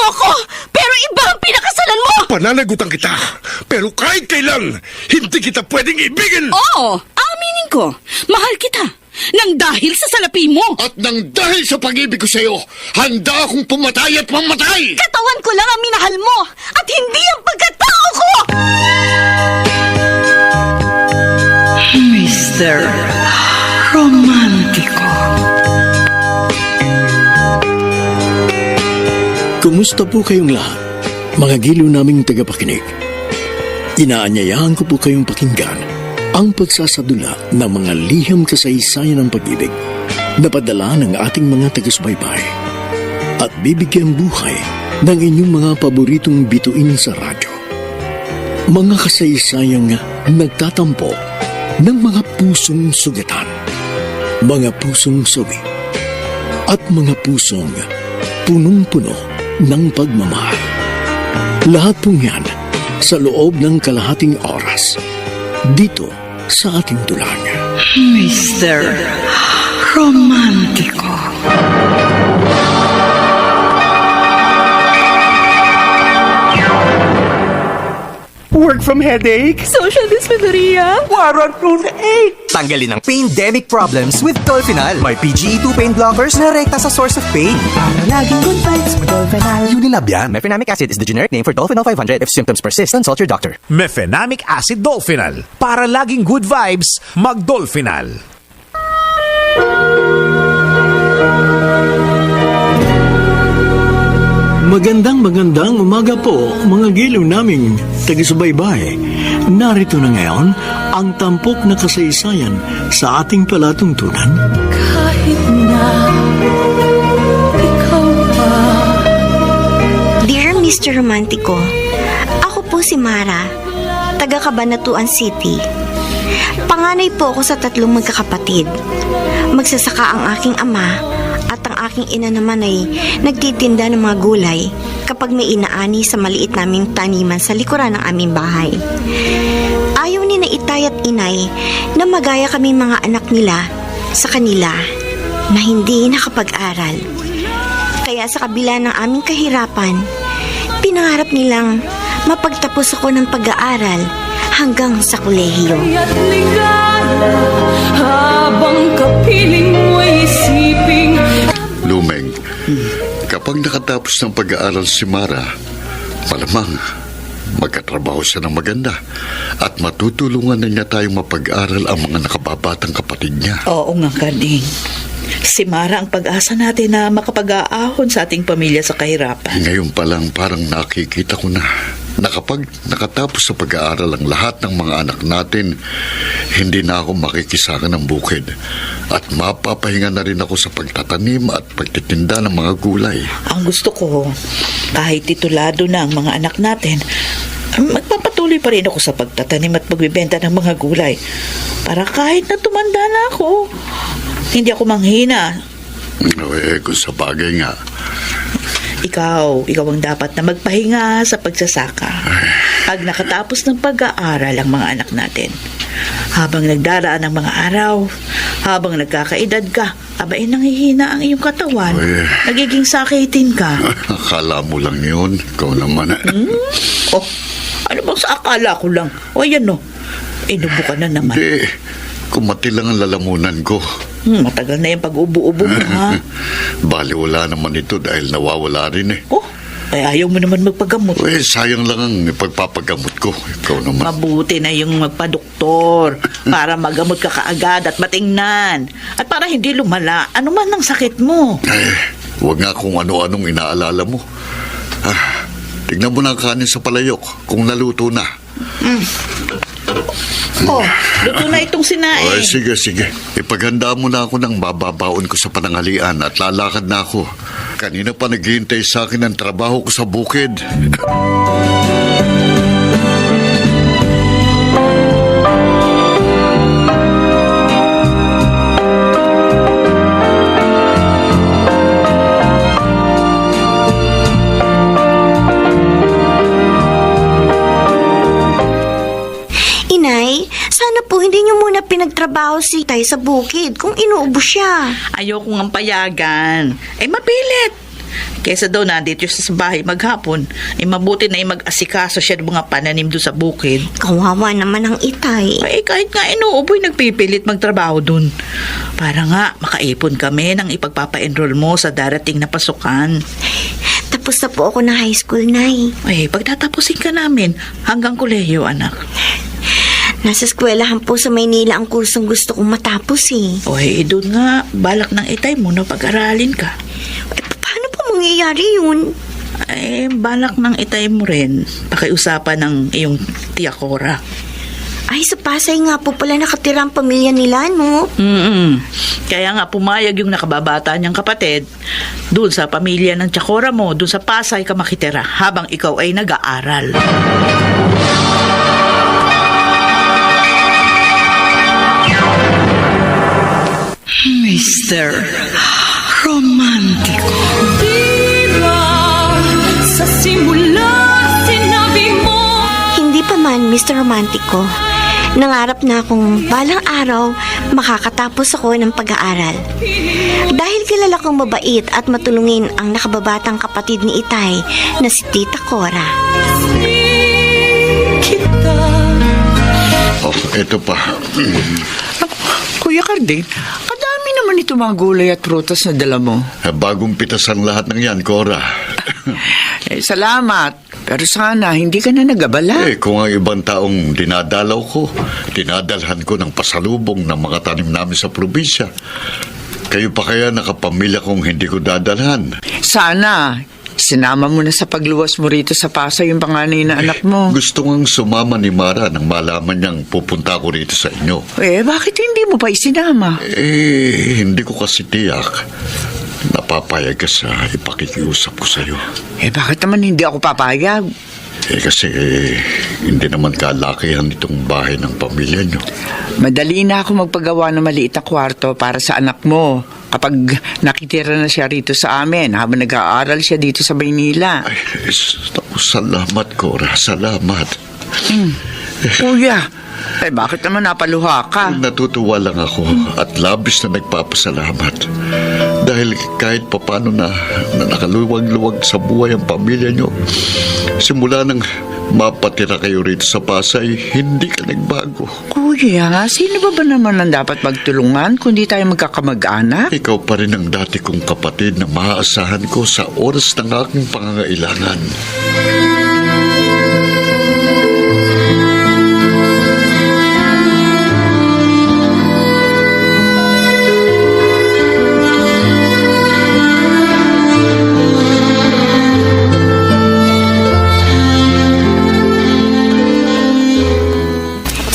ako, pero iba ang pinakasalan mo! Pananagutan kita, pero kahit kailan, hindi kita pwedeng ibigin! Oo, aminin ko. Mahal kita. Nang dahil sa salapi mo. At nang dahil sa pag-ibig ko sa'yo, handa akong pumatay at mamatay! Katawan ko lang ang minahal mo at hindi ang pagkatao ko! Mr. Romántico. Kumusta po kayong lahat, mga giliw naming tagapakinig? Inaanyayahan ko po kayong pakinggan ang pagsasadula ng mga liham kasaysayan ng pag-ibig na padala ng ating mga taga-subaybay at bibigyan buhay ng inyong mga paboritong bituin sa radyo. Mga kasaysayang nagtatampo ng mga pusong sugatan, mga pusong suwi, at mga pusong punong-puno ng pagmamahal. Lahat pong yan sa loob ng kalahating oras dito sa ating tulang. Mr. Romántico. Work from headache? Social dysmenorrhea? Warrant from ache? Tanggalin ang pain-demic problems with Dolphinal. May PGE2 pain blockers na rekta sa source of pain. Laging good vibes with Dolphinal. Unilab yan. Mefenamic acid is the generic name for Dolphinal 500. If symptoms persist, consult your doctor. Mefenamic acid Dolphinal. Para laging good vibes, mag-Dolphinal. Magandang umaga po, mga giliw naming taga-subaybay. Narito na ngayon ang tampok na kasaysayan sa ating palatuntunan. Kahit na ikaw pa. Dear Mr. Romantico, ako po si Mara, taga Cabanatuan City. Panganay po ako sa 3 magkakapatid. Magsasaka ang aking ama at ang aking ina naman ay nagtitinda ng mga gulay kapag may inaani sa maliit naming taniman sa likuran ng aming bahay. Ayaw ni na itay at inay na magaya kami mga anak nila sa kanila na hindi nakapag-aral. Kaya sa kabila ng aming kahirapan, pinangarap nilang mapagtapos ako ng pag-aaral hanggang sa kolehiyo. At ligala habang kapiling mo'y isiping. Lumeng, kapag nakatapos ng pag-aaral si Mara, malamang magkatrabaho siya ng maganda at matutulungan na niya tayong mapag-aral ang mga nakababatang kapatid niya. Oo nga, Karding. Si Mara ang pag-asa natin na makapag-aahon sa ating pamilya sa kahirapan. Ngayon pa lang parang nakikita ko na kapag nakatapos sa pag-aaral ang lahat ng mga anak natin, hindi na ako makikisaka ng bukid at mapapahinga na rin ako sa pagtatanim at pagtitinda ng mga gulay. Ang gusto ko, kahit titulado na ang mga anak natin, magpapatuloy pa rin ako sa pagtatanim at pagbibenta ng mga gulay. Para kahit na tumanda na ako, hindi ako manghina. Kung sa bagay nga. Ikaw ang dapat na magpahinga sa pagsasaka. Pag nakatapos ng pag-aaral ang mga anak natin, habang nagdaraan ang mga araw, habang nagkakaedad ka, abay nanghihina ang iyong katawan. Nagiging sakitin ka. Akala mo lang yun. Ikaw naman. Oh, ano bang sa akala ko lang? O yan no, inubo ka na naman. Hindi. Kumati lang ang lalamunan ko. Matagal na yung pag-ubo-ubo mo, ha? Bali, wala naman ito dahil nawawala rin eh. Oh, ay ayaw mo naman magpagamot. Sayang lang ang ipagpapagamot ko. Ikaw naman. Mabuti na yung magpa-doktor para magamot ka kaagad at matingnan. At para hindi lumala, ano man ang sakit mo. Huwag nga kung ano-anong inaalala mo. Tignan mo na ang kanin sa palayok kung naluto na. Oh, luto na itong sinaing. Sige. Ipaghanda mo na ako ng bababaon ko sa pananghalian at lalakad na ako. Kanina pa naghihintay sa akin ang trabaho ko sa bukid. Sana po hindi niyo muna pinagtrabaho si Tay sa bukid kung inuubo siya. Ayoko ng payagan. Mapilit. Kesa daw nandito siya sa bahay maghapon, mabuti na mag-asikaso siya ng mga pananim doon sa bukid. Kawawa naman ang Itay. Ay, kahit nga inuuboy, nagpipilit magtrabaho dun. Para nga, makaipon kami ng ipagpapa-enroll mo sa darating na pasukan. Tapos na po ako ng high school, Nay. Ay, pagtatapusin ka namin hanggang kolehiyo, anak. Nasa eskwelahan po sa Maynila ang kursong gusto kong matapos eh. Oy, doon nga, balak ng Itay mo na pag-aralin ka. Paano po mangyayari yun? Ay, balak ng Itay mo rin. Pakiusapan ng iyong tiya Cora. Ay, sa Pasay nga po pala nakatira ang pamilya nila, no? Kaya nga pumayag yung nakababata niyang kapatid. Doon sa pamilya ng tiya Cora mo, doon sa Pasay ka makitira habang ikaw ay nag-aaral. Mr. Romantico. Diba sa simula sinabi mo Hindi pa man, Mr. Romantico. Nangarap na akong balang araw makakatapos ako ng pag-aaral. Dahil kilala kong mabait at matulungin ang nakababatang kapatid ni Itay na si Tita Cora. kita. Oh, ito pa. Kuya Carding, kadami naman ito mga gulay at prutas na dala mo. Bagong pitas ang lahat ng yan, Cora. Salamat. Pero sana, hindi ka na nagabala. Kung ang ibang taong dinadalaw ko, dinadalhan ko ng pasalubong ng mga tanim namin sa probinsya. Kayo pa kaya nakapamilya kung hindi ko dadalhan? Sana, sinama mo na sa pagluwas mo rito sa Pasay yung panganay na anak mo. Gusto ngang sumama ni Mara nang malaman niyang pupunta ako rito sa inyo. Bakit hindi mo pa isinama? Hindi ko kasi tiyak. Napapayag ka sa ipakikiusap ko sa'yo. Bakit naman hindi ako papayag? Kasi hindi naman kalakihan itong bahay ng pamilya niyo. Madali na ako magpagawa ng maliit na kwarto para sa anak mo kapag nakitira na siya rito sa amin habang nag-aaral siya dito sa Maynila. Salamat, Cora. Salamat. Kuya, bakit naman napaluha ka? Natutuwa lang ako at labis na nagpapasalamat. Dahil kahit papano na nakaluwag-luwag sa buhay ang pamilya nyo, simula nang mapatira kayo rito sa Pasay, hindi ka nagbago. Kuya, sino ba naman ang dapat magtulungan kundi tayo magkakamag-anak? Ikaw pa rin ang dati kong kapatid na maaasahan ko sa oras ng aking pangangailangan.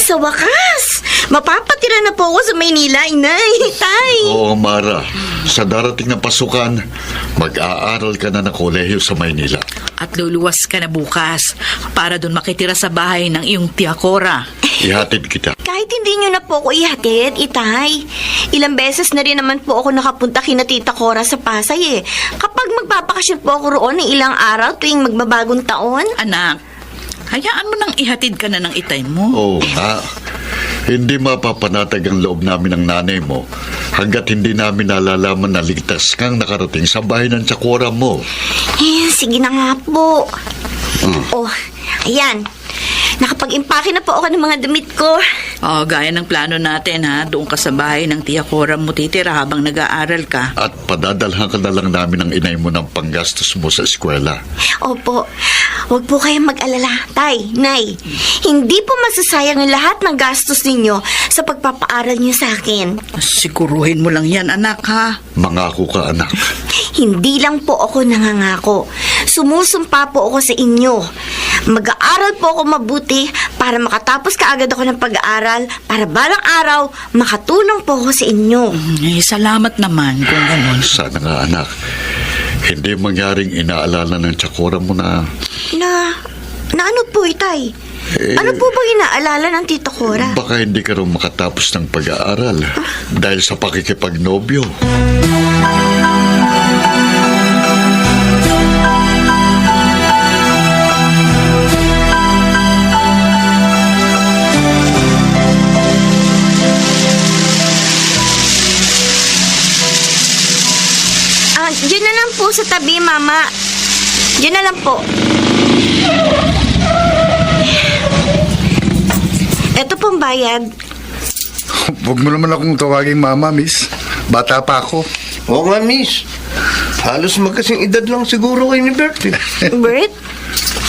Sa wakas, mapapatira na po ako sa Maynila, Inay. Tay. Oo, Mara. Sa darating na pasukan, mag-aaral ka na ng kolehiyo sa Maynila. At luluwas ka na bukas para doon makitira sa bahay ng iyong tiya Cora. Ihatid kita. Kahit hindi nyo na po ako ihatid, Itay. Ilang beses na rin naman po ako nakapunta kina Tita Cora sa Pasay Kapag magpapakasyon po ako roon ng ilang araw tuwing magbabagong taon. Anak, hayaan mo nang ihatid ka na ng Itay mo. Oo nga. Hindi mapapanatag ang loob namin ng nanay mo hanggat hindi namin nalalaman na ligtas kang nakarating sa bahay ng tsakora mo. Sige na nga po. Oh, ayan. Nakapag-impake na po ako ng mga damit ko. Gaya ng plano natin ha, doon ka sa bahay ng tiya Cora mo titira habang nag-aaral ka. At padadalhan ka na lang namin ng inay mo ng panggastos mo sa eskwela. Opo. Huwag po kayong mag-alala, Tay, Nay. Hindi po masasayang ang lahat ng gastos ninyo sa pagpapaaral niyo sa akin. Siguruhin mo lang yan, anak ha. Mangako ka, anak. Hindi lang po ako nangangako. Sumusumpa po ako sa inyo. Mag-aaral po ako mabuti para makatapos kaagad ako ng pag-aaral para balang araw makatulong po ako sa inyo. Salamat naman kung gano'n. Sana nga, anak. Hindi mangyaring inaalala ng tsakora mo na... Na ano po, Itay? Ano po bang inaalala ng Tita Cora? Baka hindi ka rin makatapos ng pag-aaral dahil sa pakikipagnobyo. Yun na lang po sa tabi, Mama. Diyan na lang po. Ito pong bayad. Huwag mo naman akong tawaging mama, miss. Bata pa ako. Oo nga, miss. Halos magkasing edad lang siguro kayo ni Bert. Bert?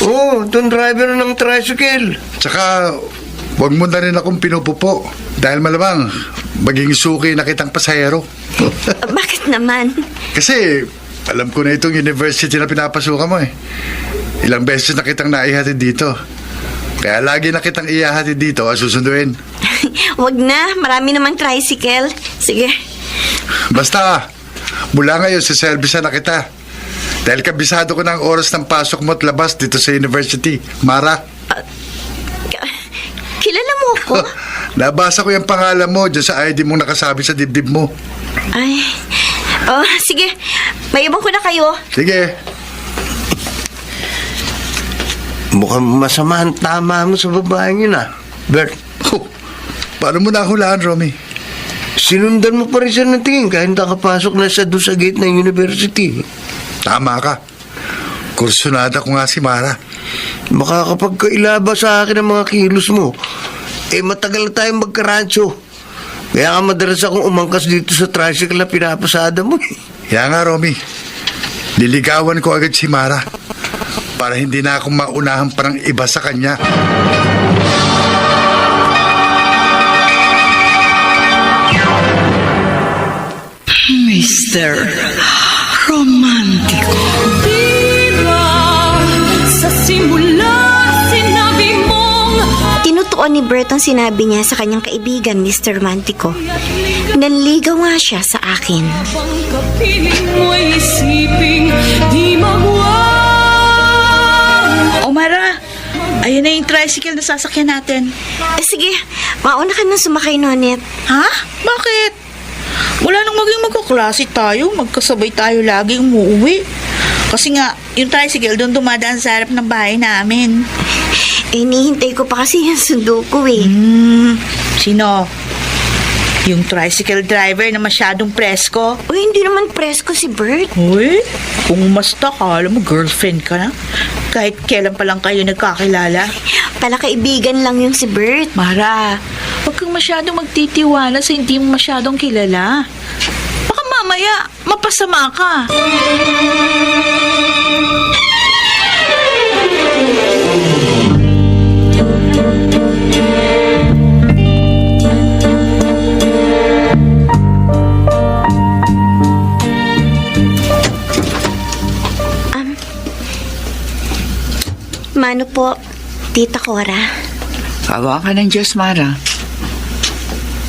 Oo, itong driver ng tricycle. Tsaka, huwag mo na rin akong pinupupo. Dahil malamang, maging suki na kitang pasahero. Bakit naman? Kasi, alam ko na itong university na pinapasukan mo eh. Ilang beses na kitang naihatid dito. Kaya lagi na kitang ihahatid dito at susunduin. Wag na, marami namang tricycle. Sige. Basta, mula ngayon sa service na kita. Dahil kabisado ko ng oras ng pasok mo at labas dito sa university. Mara. Kilala mo ako? Nabasa ko yung pangalan mo dyan sa ID mong nakasabi sa dibdib mo. Ay. Oh, sige. Mayabang ko na kayo. Sige. Mukhang masama ang tama mo sa babaeng yun, Bert. Oh, paano mo nahulaan, Romy? Sinundan mo pa rin siya ng tingin kahit nakapasok na siya doon sa gate ng university. Tama ka. Kursunada ko nga si Mara. Makakapagkailaba sa akin ang mga kilos mo. Matagal na tayong magkarancho. Kaya ka madalas akong umangkas dito sa tricycle na pinapasada mo. Kaya nga, Romy. Liligawan ko agad si Mara para hindi na ako maunahan pa ng iba sa kanya. Mr. Romantico. Diba sa simula sinabi mong Tinutuon ni Bert ang sinabi niya sa kanyang kaibigan, Mr. Romantico. Nanligaw nga siya sa akin. bang kapiling mo'y isiping di magwang. O Mara, ayun na yung tricycle na sasakyan natin. Sige, mauna ka nang sumakay, Nonet. Ha? Bakit? Wala nang maging magkaklase tayo. Magkasabay tayo lagi umuwi. Kasi nga, yung tricycle doon dumadaan sa harap ng bahay namin. Hinihintay ko pa kasi yung sundo ko eh. Sino? Yung tricycle driver na masyadong presko? Uy, hindi naman presko si Bert. Uy, kung umasta ka, alam mo, girlfriend ka na. Kahit kailan pa lang kayo nagkakilala. Palakaibigan lang yung si Bert. Mara, huwag kang masyadong magtitiwala sa hindi mo masyadong kilala. Baka mamaya, mapasama ka. Mano po, Tita Cora. Kawa ka ng Diyos, Mara.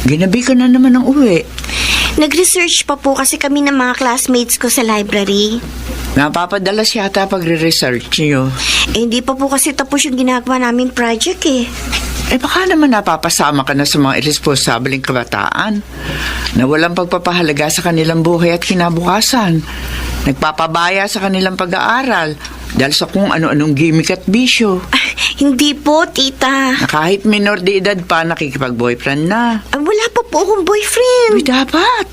Ginabi ka na naman ng uwi. Nag-research pa po kasi kami ng mga classmates ko sa library. Napapadalas yata pagre-research niyo. Hindi pa po kasi tapos yung ginagawa namin project eh. Baka naman napapasama ka na sa mga irresponsableng kabataan na walang pagpapahalaga sa kanilang buhay at kinabukasan. Nagpapabaya sa kanilang pag-aaral dahil sa kung ano-anong gimmick at bisyo. Hindi po, Tita. Na kahit minor de edad pa, nakikipag-boyfriend na. Wala pa po akong boyfriend. Uy, dapat.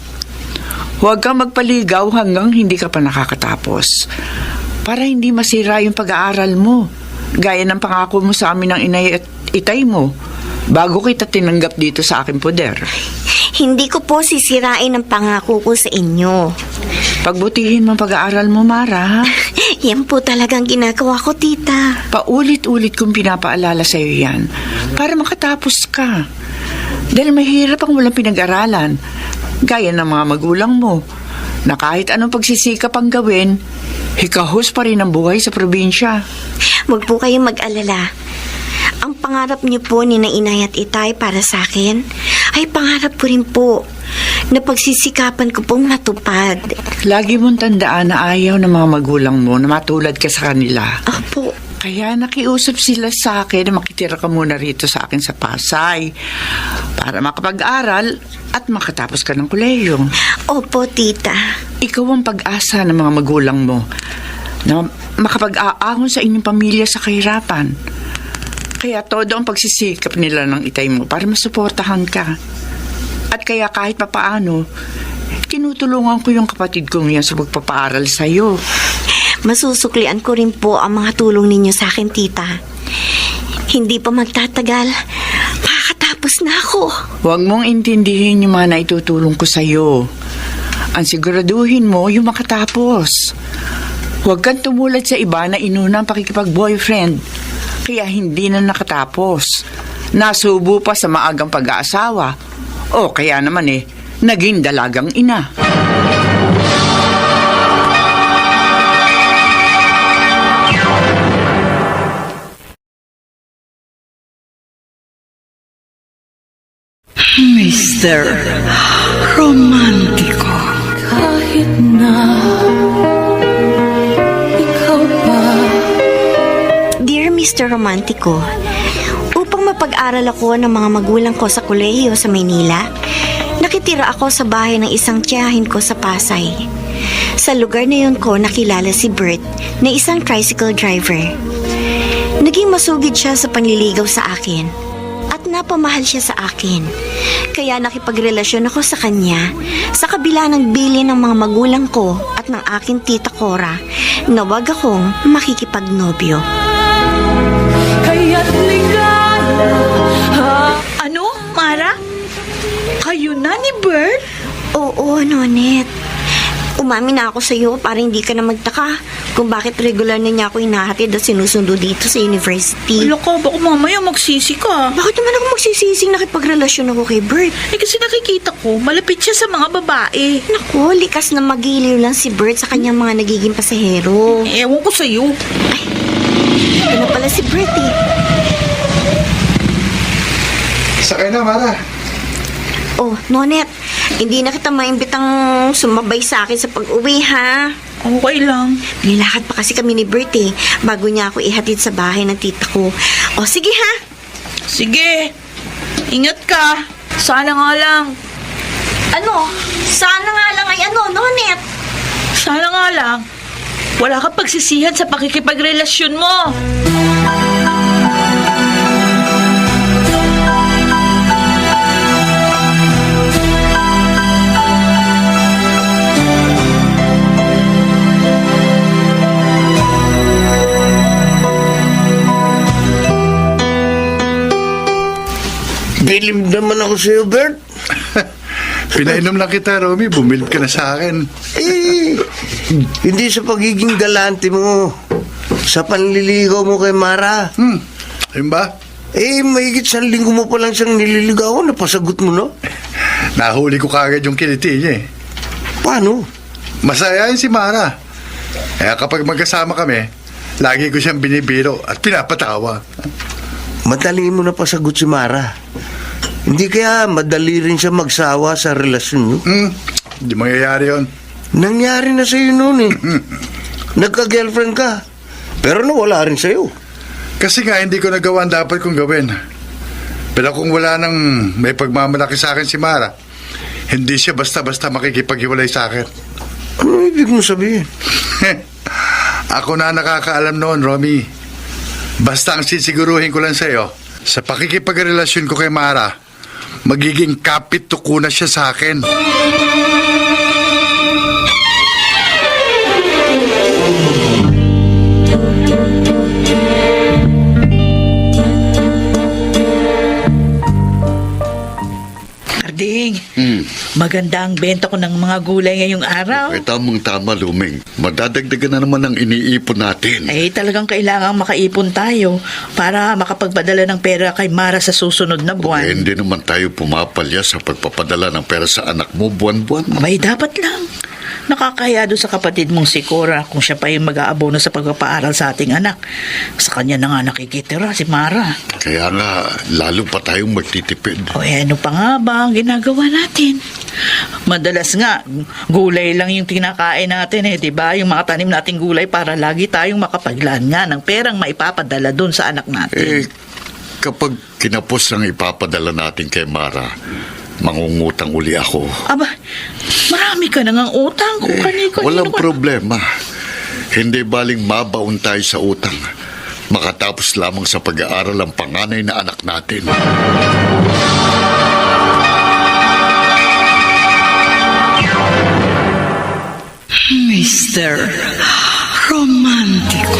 Huwag kang magpaligaw hanggang hindi ka pa nakakatapos. Para hindi masira yung pag-aaral mo. Gaya ng pangako mo sa amin ng inay at itay mo. Bago kita tinanggap dito sa aking poder. Hindi ko po sisirain ang pangako ko sa inyo. Pagbutihin mo ang pag-aaral mo, Mara, ha? Yan po talagang ginagawa ko, Tita. Paulit-ulit kong pinapaalala sa'yo yan para makatapos ka. Dahil mahirap ang walang pinag-aralan, gaya ng mga magulang mo, na kahit anong pagsisikap ang gawin, hikahos pa rin ang buhay sa probinsya. Huwag po kayong mag-alala. Ang pangarap niyo po ni Inay at Itay para sa akin ay pangarap ko rin po na pagsisikapan ko pong matupad. Lagi mong tandaan na ayaw ng mga magulang mo na matulad ka sa kanila. Opo. Kaya nakiusap sila sa akin na makitira ka muna rito sa akin sa Pasay para makapag-aral at makatapos ka ng kolehiyo. Opo, Tita. Ikaw ang pag-asa ng mga magulang mo na makapag-aahon sa inyong pamilya sa kahirapan. Kaya todo ang pagsisikap nila ng itay mo para masuportahan ka. At kaya kahit papaano, tinutulungan ko yung kapatid kong yan sa pagpapaaral sa'yo. Masusuklian ko rin po ang mga tulong ninyo sa akin, tita. Hindi pa magtatagal. Makakatapos na ako. Huwag mong intindihin yung mga naitutulong ko sa'yo. Ang siguraduhin mo yung makatapos. Huwag kang tumulad sa iba na inuna ang pakikipag-boyfriend. Kaya hindi na nakatapos. Nasubo pa sa maagang pag-aasawa. O kaya naman naging dalagang ina. Mr. Romantiko. Kahit na ikaw pa. Dear Mr. Romantico, upang mapag-aral ako ng mga magulang ko sa kolehiyo sa Maynila, nakitira ako sa bahay ng isang tiyahin ko sa Pasay. Sa lugar na yun ko nakilala si Bert na isang tricycle driver. Naging masugid siya sa panliligaw sa akin at napamahal siya sa akin. Kaya nakipagrelasyon ako sa kanya sa kabila ng bilin ng mga magulang ko at ng aking tita Cora na wag akong makikipagnobyo. Kaya't ligaya. Ano, Mara? Kayo na ni Bert? Oo, Nonet. Umamin na ako sa iyo para hindi ka na magtaka kung bakit regular na niya ako hinahatid at sinusundo dito sa university. Wala ka, baka mamaya magsisi ka. Bakit naman ako magsisising nakipagrelasyon ako kay Bert? Kasi nakikita ko, malapit siya sa mga babae. Naku, likas na magiliw lang si Bert sa kanyang mga nagiging pasahero. Ewan ko sa'yo. Ay, ito na pala si Bert eh. Sakay na, Mara. Oh, Nonet, hindi na kita maimbitang sumabay sa akin sa pag-uwi, ha? Okay lang. Nilakad pa kasi kami ni Bert eh, bago niya ako ihatid sa bahay ng tita ko. O, sige ha? Sige. Ingat ka. Sana nga lang. Ano? Sana nga lang ay ano, Nonet? Sana nga lang. Wala kang pagsisihan sa pakikipagrelasyon mo. Bilib naman ako sa iyo, Bert. Pinainom lang kita, Romy. Bumilib ka na sa akin. Hindi sa pagiging galante mo. Sa panliligaw mo kay Mara. Ayun ba? Mahigit 1 linggo mo pa lang siyang nililigaw. Napasagot mo, no? Nahuli ko kagad yung kiliti niya Paano? Masaya yun si Mara. Kaya kapag magkasama kami, lagi ko siyang binibiro at pinapatawa. Madali mo na pasagot si Mara. Hindi kaya madali rin siya magsawa sa relasyon niyo? Hindi mangyayari yun. Nangyari na sa'yo noon eh. Nagka-girlfriend ka. Pero nawala rin sa'yo. Kasi nga hindi ko nagawa ang dapat kong gawin. Pero kung wala nang may pagmamalaki sa akin si Mara, hindi siya basta-basta makikipaghiwalay sa akin. Ano ibig mo sabihin? Ako na nakakaalam noon, Romy. Basta ang sisiguruhin ko lang sa'yo, sa pakikipagrelasyon ko kay Mara, magiging kapit tuko na siya sa akin. Arding, maganda ang benta ko ng mga gulay ngayong araw. Ay, tamang-tama, Luming. Madadagdagan na naman ang iniipon natin. Talagang kailangang makaipon tayo para makapagpadala ng pera kay Mara sa susunod na buwan. Hindi naman tayo pumapalya sa pagpapadala ng pera sa anak mo buwan-buwan. Abay, dapat lang. Nakakahiya doon sa kapatid mong si Cora kung siya pa yung mag-aabono sa pagpapaaral sa ating anak. Sa kanya na nga nakikitira si Mara. Kaya nga, lalo pa tayong magtitipid. Ano pa nga ba ang ginagawa natin? Madalas nga, gulay lang yung tinakain natin diba? Yung mga tanim nating gulay para lagi tayong makapaglaan nga ng perang maipapadala doon sa anak natin. Kapag kinapos ang ipapadala natin kay Mara, mangungutang uli ako. Aba, marami ka nang ang utang kung kanino. Walang problema. Hindi baling mabaon tayo sa utang. Makatapos lamang sa pag-aaral ang panganay na anak natin. Mr. Romantico.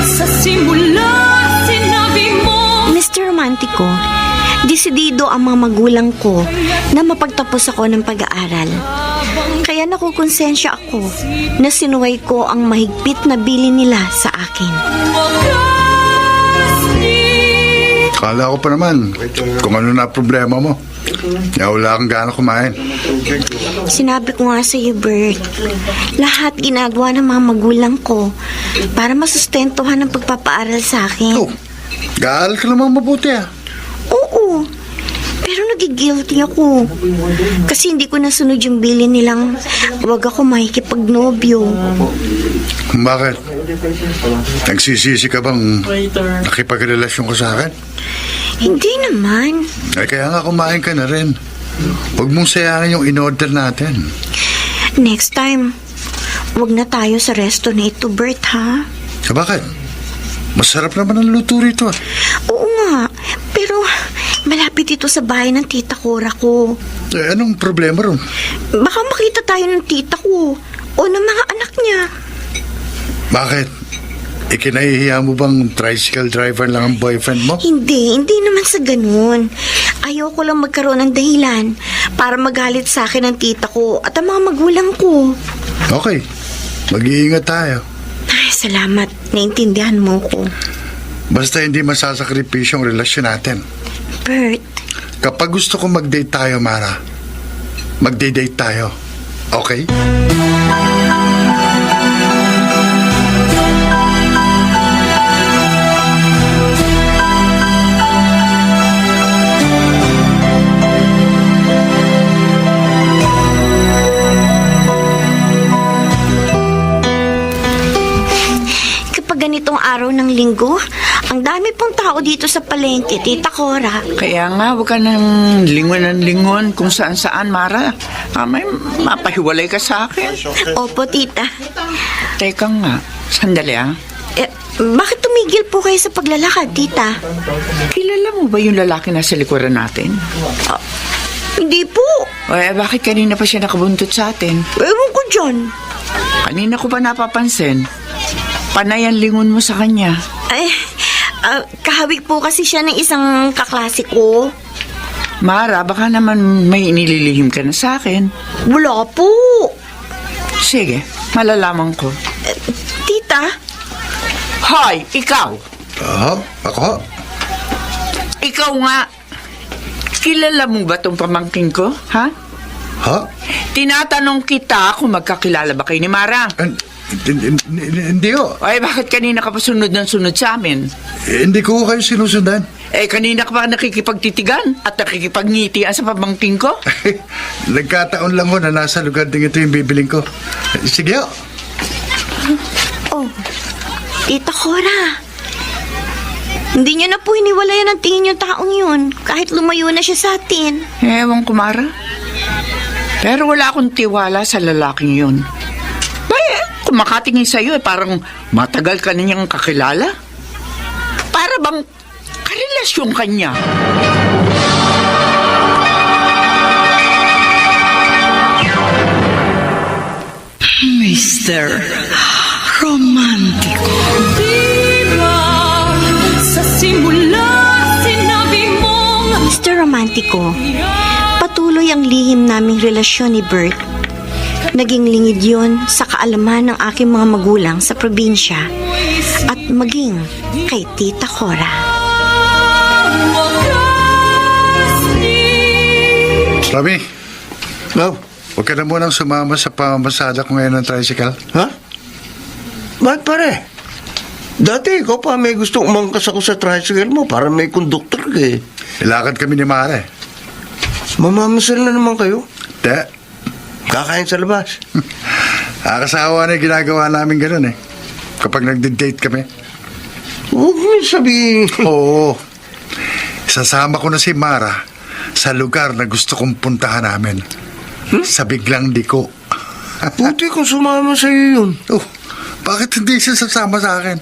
Sa simula, sinabi mo Mr. Romantico, desidido ang mga magulang ko na mapagtapos ako ng pag-aaral. Kaya nakukonsensya ako na sinuway ko ang mahigpit na bili nila sa akin. Kala ko pa naman kung ano na problema mo. Kaya wala kang gana kumain. Sinabi ko nga sa iyo, Bert, lahat ginagawa ng mga magulang ko para masustentuhan ang pagpapaaral sa akin. Oh, gaaral ka naman mabuti ah. Oo, pero nagigilty ako. Kasi hindi ko nasunod yung bilin nilang wag ako makikipagnobyo. Bakit? Nagsisisi ka bang nakipagrelasyon ka sa akin? Hindi naman. Ay kaya nga kumain ka na rin. Huwag mong sayangin yung in-order natin. Next time, wag na tayo sa resto na ito, Bert, ha? Bakit? Masarap naman ang luto rito ah. Oo nga, pero malapit ito sa bahay ng tita Cora ko. Eh, anong problema ron? Baka makita tayo ng tita ko o ng mga anak niya. Bakit? Ikinahihiya mo bang tricycle driver lang ang boyfriend mo? Hindi naman sa ganun. Ayoko lang magkaroon ng dahilan para magalit sa akin ang tita ko at ang mga magulang ko. Okay, mag-iingat tayo. Ay, salamat. Naintindihan mo ko. Basta hindi masasakripisyo ang relasyon natin. Bert. Kapag gusto ko mag-date tayo, Mara, mag-date tayo. Okay? Ganitong araw ng linggo, ang dami pong tao dito sa palengke, Tita Cora. Kaya nga, huwag ka nang lingon kung saan-saan, Mara. May mapahiwalay ka sa akin. Opo, Tita. Teka nga, sandali ah. Bakit tumigil po kayo sa paglalakad, Tita? Kilala mo ba yung lalaki na sa likuran natin? Hindi po. Bakit kanina pa siya nakabuntot sa atin? Ewan ko dyan. Kanina ko pa napapansin. Panay ang lingon mo sa kanya. Kahawig po kasi siya ng isang kaklase ko. Mara, baka naman may inililihim ka na sa akin. Wala po. Sige, malalaman ko. Tita? Hoy, ikaw! Ako? Ikaw nga. Kilala mo ba tong pamangking ko, ha? Ha? Tinatanong kita kung magkakilala ba kayo ni Mara. Hindi ko. Bakit kanina ka pa sunod ng sunod sa amin? Hindi ko kayo sinusundan. Kanina ka pa nakikipagtitigan at nakikipagngitian sa pamangking ko? Nagkataon lang ho na nasa lugar din ito yung bibiling ko. Sige ho. Oh, Tita Cora. Hindi niyo na po hiniwalayan ang tingin yung taong yun kahit lumayo na siya sa atin. Ewan ko, Mara. Pero wala akong tiwala sa lalaking yun. Kung makatingin sa'yo, parang matagal ka na niyang kakilala. Para bang karelasyon ka niya. Mr. Romantico. sa simula, sinabi mong Mr. Romantico, patuloy ang lihim naming relasyon ni Bert. Naging lingid yun sa kaalaman ng aking mga magulang sa probinsya at maging kay Tita Cora. Rami, No? huwag ka na munang sumama sa pamamasada ko ngayon ng tricycle. Ha? Ba't pare? Dati ikaw pa may gustong umangkas ako sa tricycle mo para may konduktor ka eh. Ilakad kami ni Mare. Mamamasal na naman kayo? Te, Kakain sa labas? akasawa na yung ginagawa namin gano'n eh. Kapag nagde-date kami. Huwag mo sabihin. Oo. Sasama ko na si Mara sa lugar na gusto kong puntahan namin. Sa biglang liko. Buti kung sumama sa'yo yun. Oh, bakit hindi siya sasama sa akin?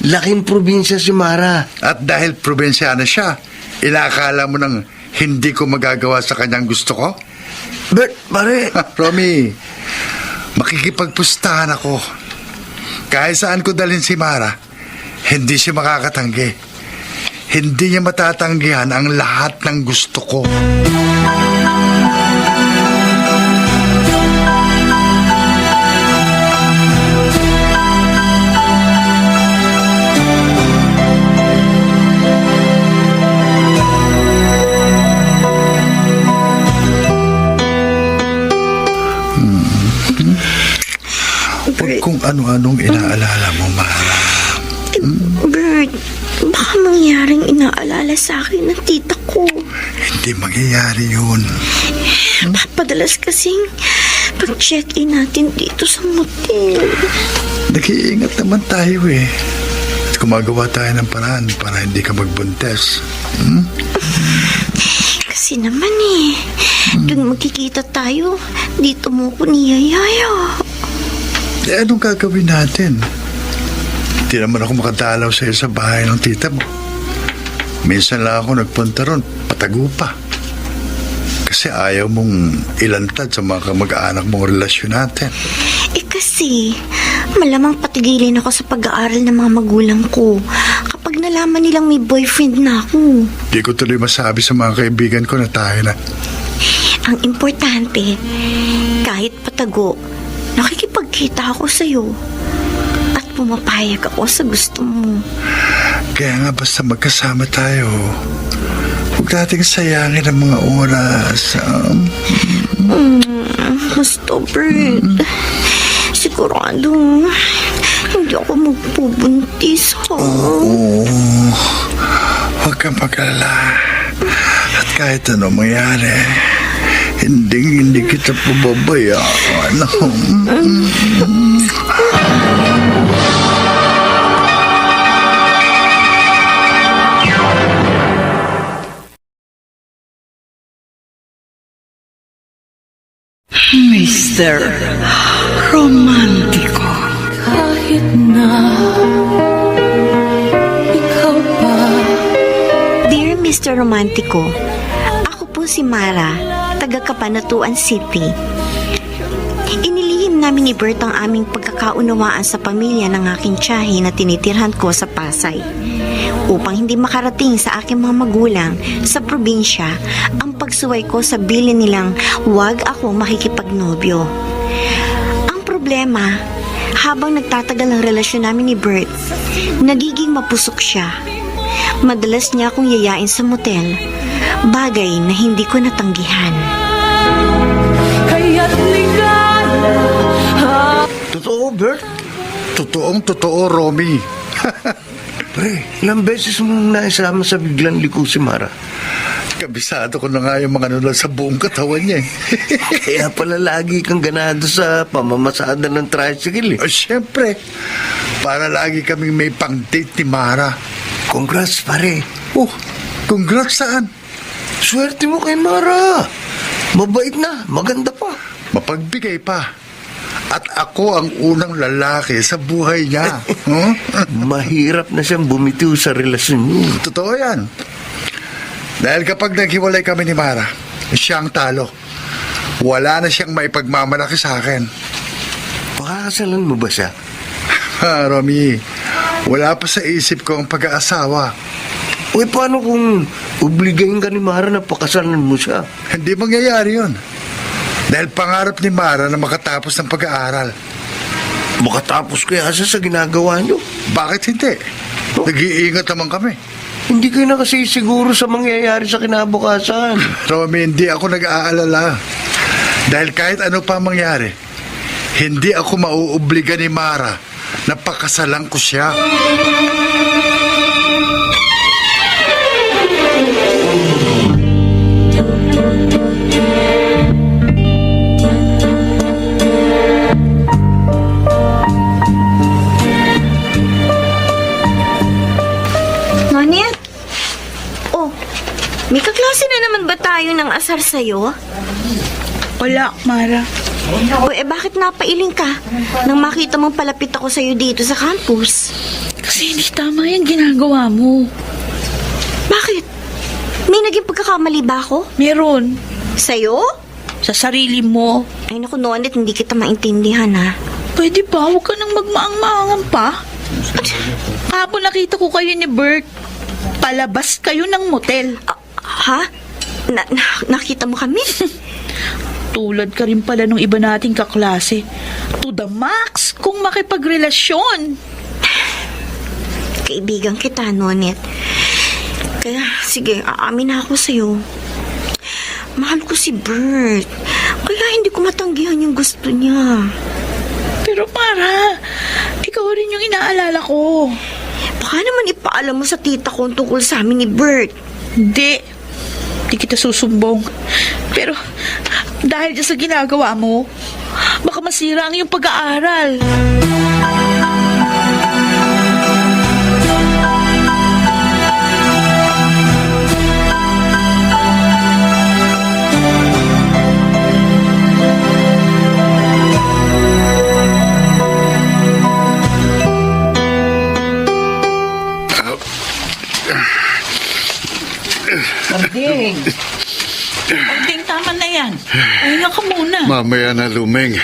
Laking probinsya si Mara. At dahil probinsyana siya, inakala mo nang hindi ko magagawa sa kanyang gusto ko? Bert, pare. Romy, makikipagpustahan ako. Kahit saan ko dalhin si Mara, hindi siya makakatanggi. Hindi niya matatanggihan ang lahat ng gusto ko. Huwag kung ano-anong inaalala mo, Mara. Bert, baka mangyaring inaalala sa akin ng tita ko. Hindi mangyayari yun. Papadalas kasing pag-check-in natin dito sa motel. Nag-iingat naman tayo eh. At gumagawa tayo ng paraan para hindi ka magbuntes. Kasi naman doon magkikita tayo. Dito mo ko niyayaya. Eh, anong gagawin natin? Hindi naman ako makadalaw sa'yo sa bahay ng tita mo. Minsan lang ako nagpunta ron, patago pa. Kasi ayaw mong ilantad sa mga kamag-anak mong relasyon natin. Kasi malamang patigilin ako sa pag-aaral ng mga magulang ko kapag nalaman nilang may boyfriend na ako. Di ko tuloy masabi sa mga kaibigan ko na tayo na. Ang importante, kahit patago, nakikipagkita ako sa'yo at pumapayag ako sa gusto mo. Kaya nga basta magkasama tayo, huwag nating sayangin ang mga oras. Basta, Bert, sigurado hindi ako magpubuntis. Oo, huwag kang mag-alala. At kahit ano mangyari, hindi kita pababayaan. Mr. Romantiko. Kahit na ikaw pa. Dear Mr. Romantico, ako po si Mara, taga Cabanatuan City. Inilihim namin ni Bert ang aming pagkakaunawaan sa pamilya ng aking tiyahe na tinitirhan ko sa Pasay. Upang hindi makarating sa aking mga magulang sa probinsya ang pagsuway ko sa bilin nilang huwag ako makikipagnobyo. Ang problema, habang nagtatagal ang relasyon namin ni Bert, nagiging mapusok siya. Madalas niya akong yayain sa motel, bagay na hindi ko natanggihan. Kaya't ligala. Totoo, Bert? Totoong-totoo, Romy. Pre, ilang beses mo naisama sa biglang liko si Mara. Kabisado ko na nga yung mga nunal sa buong katawan niya. Kaya pala lagi kang ganado sa pamamasada ng tricycle. Siyempre, para lagi kaming may pang-date ni Mara. Congrats, pare. Oh, congrats saan? Swerte mo kay Mara. Mabait na, maganda pa. Mapagbigay pa. At ako ang unang lalaki sa buhay niya. Mahirap na siyang bumitiw sa relasyon niyo. Totoo yan. Dahil kapag naghiwalay kami ni Mara, siya ang talo. Wala na siyang maipagmamalaki sa akin. Pakakasalan mo ba siya? Romy, wala pa sa isip ko ang pag-aasawa. Uy, paano kung obligahin ka ni Mara na pakasalan mo siya? Hindi mangyayari yun. Dahil pangarap ni Mara na makatapos ng pag-aaral. Makatapos kaya siya sa ginagawa niyo? Bakit hindi? Nag-iingat naman kami. Hindi kayo na kasi siguro sa mangyayari sa kinabukasan. Romy, hindi ako nag-aalala. Dahil kahit ano pa mangyari, hindi ako mauobliga ni Mara na pakasalan ko siya. Nonit? Oh, may kaklase na naman ba tayo ng asar sa'yo? Wala, Mara. O bakit napailing ka nang makita mong palapit ako sa'yo dito sa campus? Kasi hindi tama yung ginagawa mo. Bakit? May naging pagkakamali ba ako? Meron. Sa'yo? sa sarili mo. Ay naku, Nonit, hindi kita maintindihan ha. Pwede ba? Huwag ka nang magmaang-maangan pa. Kahapon nakita ko kayo ni Bert. Palabas kayo ng motel. Ha? Nakita mo kami? Tulad ka rin pala nung iba nating kaklase. To the max kung makipagrelasyon. Kaibigan kita, Nonit. Kaya, sige, aamin na ako sa'yo. Mahal ko si Bert. Kaya hindi ko matanggihan yung gusto niya. Pero Mara, ikaw rin yung inaalala ko. Baka naman ipaalam mo sa tita ko tungkol sa amin ni Bert. Hindi kita susumbong. Pero dahil dyan sa ginagawa mo, baka masira ang iyong pag-aaral. Pagding, tama na yan. Pahinga ka muna. Mamaya na, Lumeng.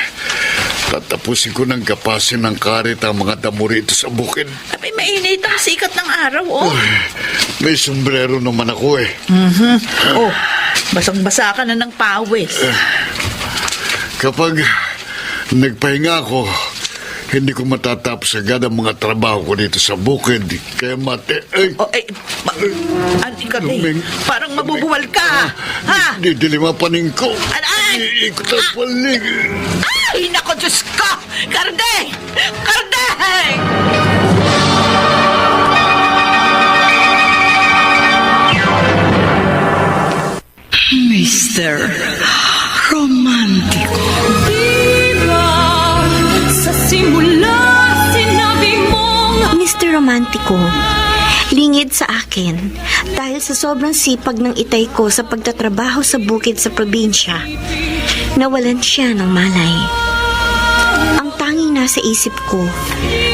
Tatapusin ko ng gapasin ng karit ang mga damo rito sa bukid. Abay, mainit ang sikat ng araw, oh. May sombrero naman ako eh. Oh, basang-basa ka na ng pawis. Kapag nagpahinga ako, hindi ko matatapos agad ang mga trabaho ko dito sa bukid. Kaya Parang mabubuwal ka. Ha? Didilim ang paning ko. Ay! Ikot ang palig. Ay, naku, Diyos ko! Karde! Karde! Mr. Romantico. Sa simula, sinabi mong Mr. Romantico, lingid sa akin dahil sa sobrang sipag ng itay ko sa pagtatrabaho sa bukid sa probinsya, nawalan siya ng malay. Ang tanging nasa isip ko,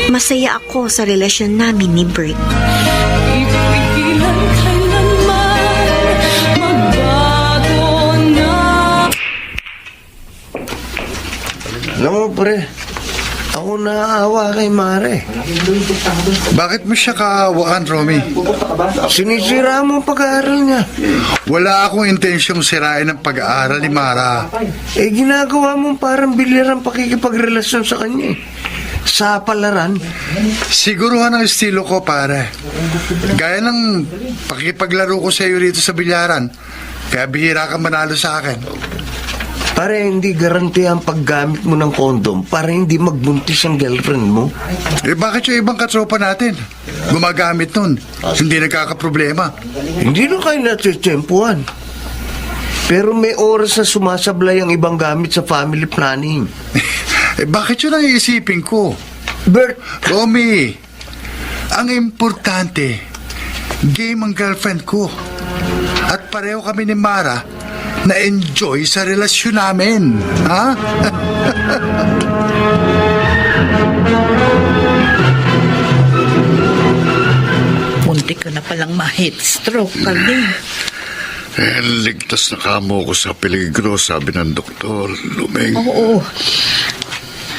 masaya ako sa relasyon namin ni Bert. ipigilan kailanman magbago na. Alam mo, pre, ako naaawa kay Mare. Bakit mo siya kaawaan, Romy? Sinisira mo ang pag-aaral niya. Wala akong intensyong sirain ang pag-aaral ni Mara. Eh, ginagawa mo parang bilirang pakikipagrelasyon sa kanya eh. Sa palaran. Siguruhan ang estilo ko, pare. Gaya ng pakipaglaro ko sa iyo rito sa bilyaran. Kaya bihira ka manalo sa akin. Para hindi garanti ang paggamit mo ng kondom para hindi magbuntis ang girlfriend mo. Eh bakit yung ibang katropa natin gumagamit nun? Hindi nagkakaproblema. Hindi na kayo natitsempuhan. Pero may oras na sumasablay ang ibang gamit sa family planning. Eh bakit yun ang iisipin ko? Bert! Romy, ang importante, game ang girlfriend ko. At pareho kami ni Mara na-enjoy sa relasyon namin. Ha? Muntik ka na palang ma-heat stroke, Karde. Ligtas na kamo ko sa peligro, sabi ng doktor, Lumeng. Oo.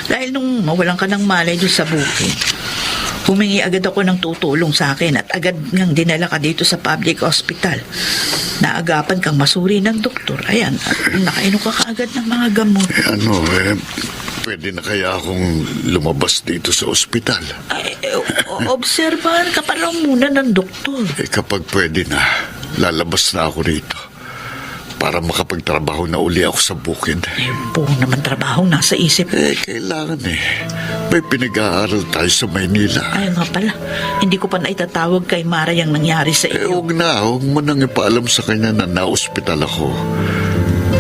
Dahil nung mawalan ka ng malay doon sa bukid, humingi agad ako ng tutulong sa akin at agad ngang dinala ka dito sa public hospital. Naagapan kang masuri ng doktor. Ayan, at nakainom ka kaagad ng mga gamot. Pwede na kaya akong lumabas dito sa ospital? Obserbahan ka pa raw muna ng doktor. Kapag pwede na, lalabas na ako rito para makapagtrabaho na uli ako sa bukid. Buong naman trabaho nasa isip. Kailangan May pinag-aaral tayo sa Maynila. Ay nga pala, hindi ko pa naitatawag kay Mara yung nangyari sa iyo. Huwag mo nang ipaalam sa kanya na na-ospital ako.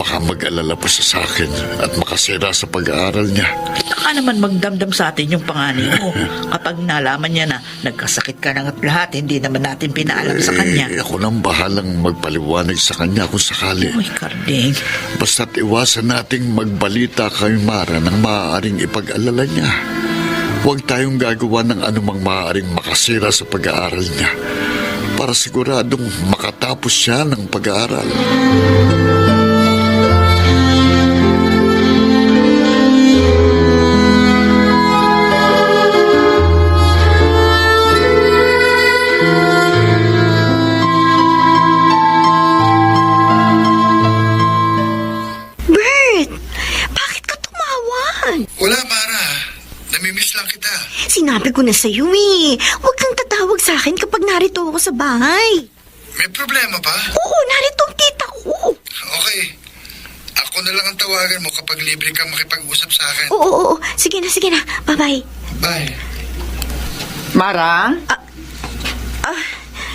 Baka mag-alala pa siya sa akin at makasira sa pag-aaral niya. Baka naman magdamdam sa atin yung panganay mo. Kapag nalaman niya na nagkasakit ka na at lahat, hindi naman natin pinaalam sa kanya. Ako nang bahalang magpaliwanag sa kanya kung sakali. Uy, Karding. Basta't iwasan nating magbalita kay Mara ng maaaring ipag-alala niya. Huwag tayong gagawa ng anumang maaaring makasira sa pag-aaral niya para siguradong makatapos siya ng pag-aaral. Namimiss lang kita. Sinabi ko na sa'yo eh. Huwag kang tatawag sa akin kapag narito ako sa bahay. May problema ba? Oo, narito ang tita ko. Okay. Ako na lang ang tawagan mo kapag libre kang makipag-usap sa akin. Oo. Sige na. Bye-bye. Bye. Mara?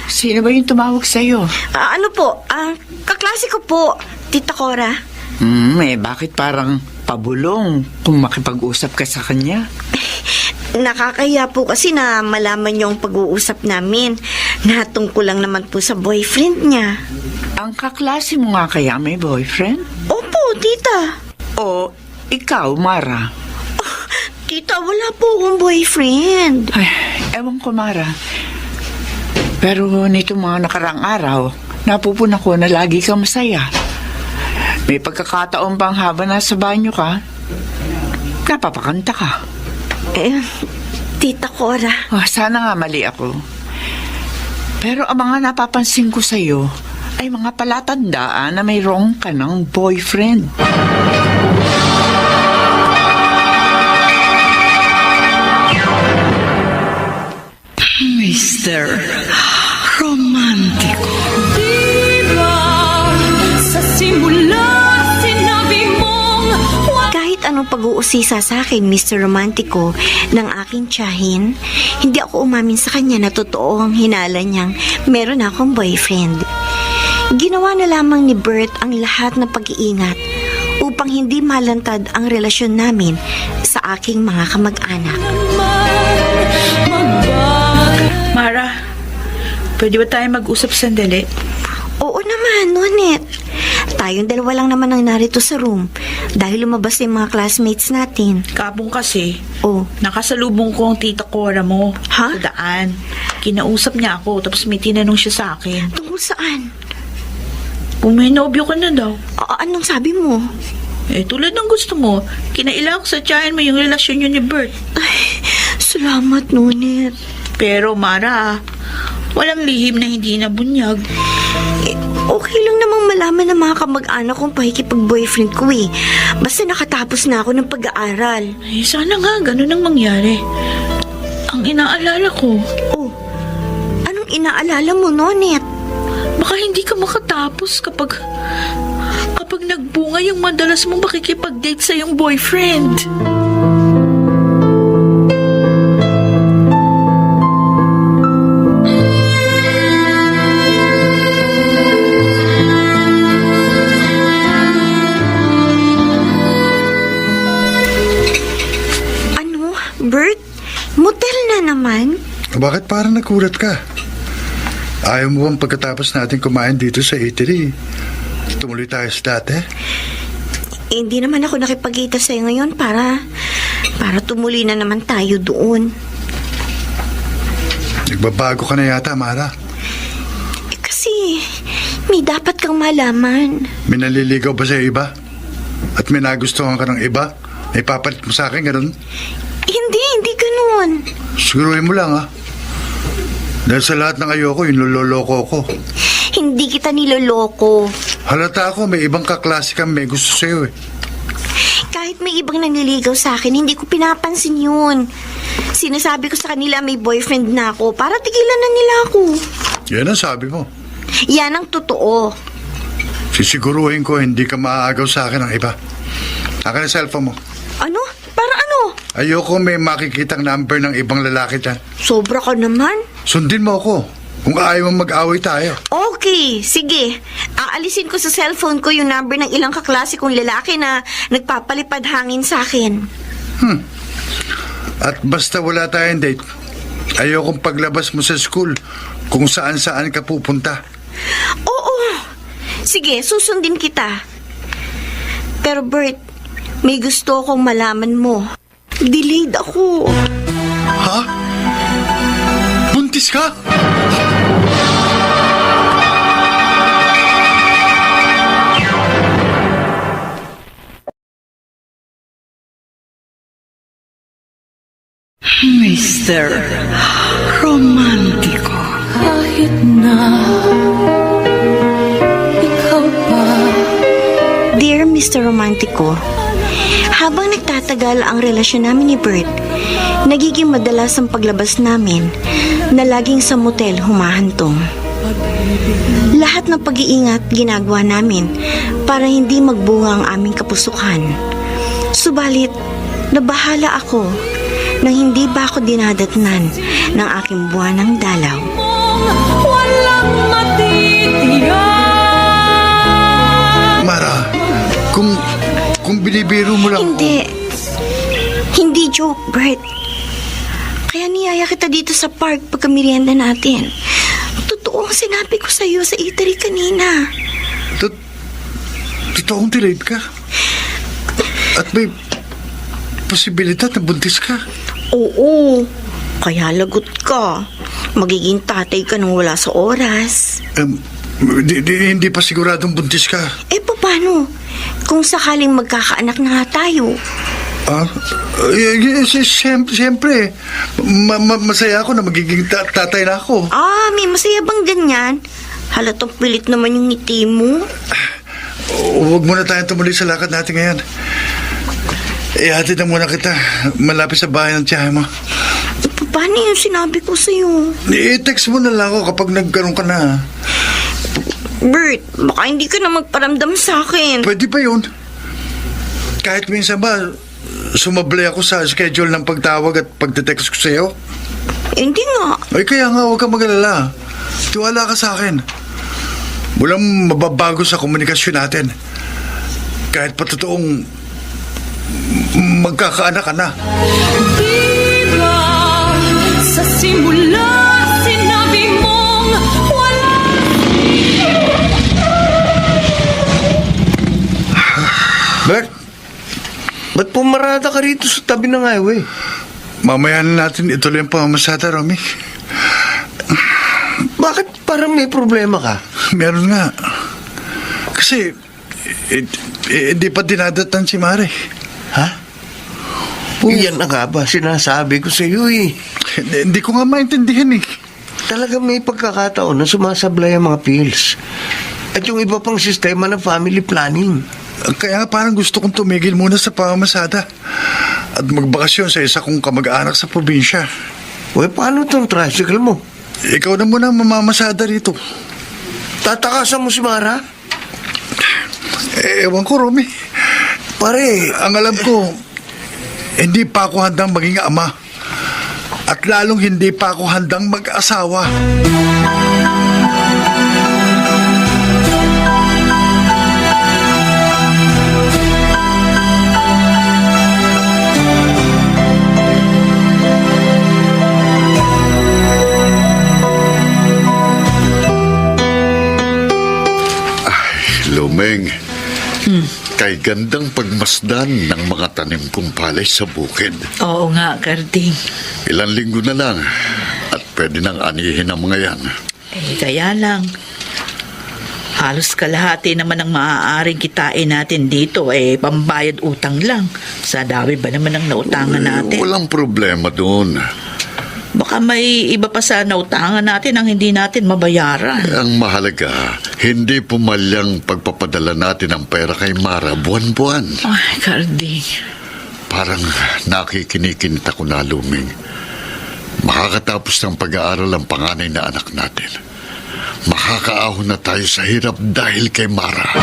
Sino ba yung tumawag sa'yo? Ano po? Kaklase ko po, Tita Cora. Bakit parang pabulong kung makipag-usap ka sa kanya? Nakakaya po kasi na malaman niyo ang pag-uusap namin. Natungkol lang naman po sa boyfriend niya. Ang kaklase mo nga kaya may boyfriend? Opo, tita. O ikaw, Mara? Tita, wala po akong boyfriend. Ay, ewan ko, Mara. Pero nito mga nakarang araw, napupuna ko na lagi kang masaya. May pagkakataon bang habang nasa banyo ka, napapakanta ka. Tita Cora. Sana nga mali ako. Pero ang mga napapansin ko sa'yo ay mga palatandaan na mayroong ka ng boyfriend. Mr. Romantico. Diba sa simula sinabi mong Kahit anong pag-uusisa sa akin, Mr. Romantico, ng aking tiyahin, hindi ako umamin sa kanya na totoo ang hinala niyang meron akong boyfriend. Ginawa na lamang ni Bert ang lahat ng pag-iingat upang hindi malantad ang relasyon namin sa aking mga kamag-anak. Mara, pwede ba tayo mag-usap sandali? Oo naman, Nonet. Tayong dalawa lang naman ang narito sa room dahil lumabas yung mga classmates natin. Kapong kasi, Oh, nakasalubong ko ang tita Cora mo. Ha? Sa daan. Kinausap niya ako, tapos may tinanong siya sa akin. tungkol saan? Kung may nobyo ka na daw. Anong sabi mo? Tulad ng gusto mo, kinailangan ko sa tiyahin mo yung relasyon niyo ni Bert. Ay, salamat, Nonet. Pero Mara, walang lihim na hindi nabunyag. Okay lang namang malaman ng mga kamag-anak kong pakikipag-boyfriend ko eh. Basta nakatapos na ako ng pag-aaral. Sana nga ganun ang mangyari. Ang inaalala ko, Oh, anong inaalala mo, Nonet? baka hindi ka makatapos kapag nagbunga yung madalas mong makikipag-date sa iyong boyfriend. Bert, motel na naman? Bakit parang nakulat ka? Ayaw mo bang pagkatapos natin kumain dito sa eatery, tumuloy tayo sa dati? Hindi naman ako nakipagkita sa'yo ngayon para tumuloy na naman tayo doon. Nagbabago ka na yata, Mara. Kasi may dapat kang malaman. May naliligaw ba sa iba? At may nagustuhan ka ng iba? May papalit mo sa akin, ganun? Hindi ganun. Siguruhin mo lang, ha? Dahil sa lahat ng ayoko, yung loloko ko. Hindi kita niloloko. Halata ako, may ibang kaklase kang may gusto sa'yo, eh. Kahit may ibang nanliligaw sa akin, hindi ko pinapansin yun. Sinasabi ko sa kanila may boyfriend na ako para tigilan na nila ako. Yan ang sabi mo. Yan ang totoo. Sisiguruhin ko hindi ka maaagaw sa akin ng iba. Akin ang cellphone mo. Ano? Para ano? Ayoko may makikitang number ng ibang lalaki dyan. Sobra ka naman. Sundin mo ako kung ayaw mo mag-away tayo. Okay, sige. Aalisin ko sa cellphone ko yung number ng ilang kaklase kong lalaki na nagpapalipad hangin sa akin. At basta wala tayong date, ayokong paglabas mo sa school kung saan-saan ka pupunta. Oo. Sige, susundin kita. Pero Bert, may gusto akong malaman mo. Delayed ako. Ha? Buntis ka? Mr. Romantico. kahit na ikaw pa. Dear Mr. Romantico, habang nagtatagal ang relasyon namin ni Bert, nagiging madalas ang paglabas namin na laging sa motel humahantong. Lahat ng pag-iingat ginagawa namin para hindi magbunga ang aming kapusukan. Subalit, nabahala ako nang hindi ba ako dinadatnan ng aking buwanang dalaw. Walang matitiyak. Mara, kung binibiro mo lang Hindi joke, Bert. Kaya niyaya kita dito sa park pagkamerienda natin. Totoo ang sinabi ko sa'yo sa eatery kanina. Totoong delayed ka? At may posibilidad na buntis ka? Oo, kaya lagot ka. Magiging tatay ka nang wala sa oras. Hindi pa siguradong buntis ka. Eh, paano? Kung sakaling magkakaanak na nga tayo. Siyempre. Masaya ako na magiging tatay na ako. May masaya bang ganyan? Halatang pilit naman yung ngiti mo. Huwag muna tayong tumuloy sa lakad natin ngayon. Ihatid na muna kita malapit sa bahay ng tiyahe mo. Paano yung sinabi ko sa'yo? I-text mo na lang ako kapag nagkaroon ka na. Bert, baka hindi ka na magparamdam sa akin. Pwede pa yun. Kahit minsan ba, sumablay ako sa schedule ng pagtawag at pagte-text ko sa'yo. Hindi nga. Ay kaya nga, huwag kang mag-alala. Tiwala ka sa akin. Walang mababago sa komunikasyon natin. Kahit pa totoong magkakaanak ka na. Diba sa simula sinabi mong wala. Bert, ba't pumarada ka rito sa tabi ng highway? Mamaya na natin ituloy ang pamamasada, Romy. Bakit parang may problema ka? Meron nga. Kasi, hindi pa dinadatan si Mare. Ha? Yan na nga ba sinasabi ko sa iyo eh. Hindi ko nga maintindihan eh. Talaga may pagkakataon na sumasablay ang mga pills. At yung iba pang sistema ng family planning. Kaya parang gusto kong tumigil muna sa pamamasada at magbakasyon sa isa kong kamag-anak sa probinsya. Uy, paano itong tricycle mo? Ikaw na muna ang mamamasada rito. Tatakasan mo si Mara? Ewan ko, Romy. Pare, ang alam ko, hindi pa ako handang maging ama. At lalong hindi pa ako handang mag-asawa. Lumeng, kay gandang pagmasdan ng mga tanim kong palay sa bukid. Oo nga, Karding. Ilang linggo na lang at pwede nang anihin ang mga yan. Kaya lang, halos kalahati naman ang maaaring kitain natin dito pambayad utang lang. Sa dami ba naman ang nautangan natin? Walang problema doon. Baka may iba pa sa nautangan natin ang hindi natin mabayaran. Ang mahalaga, hindi pumalyang pagpapadala natin ng pera kay Mara buwan-buwan. Ay, Karding. Parang nakikinikinit ako na, Luming. Makakatapos ng pag-aaral ang panganay na anak natin. Makakaahon na tayo sa hirap dahil kay Mara.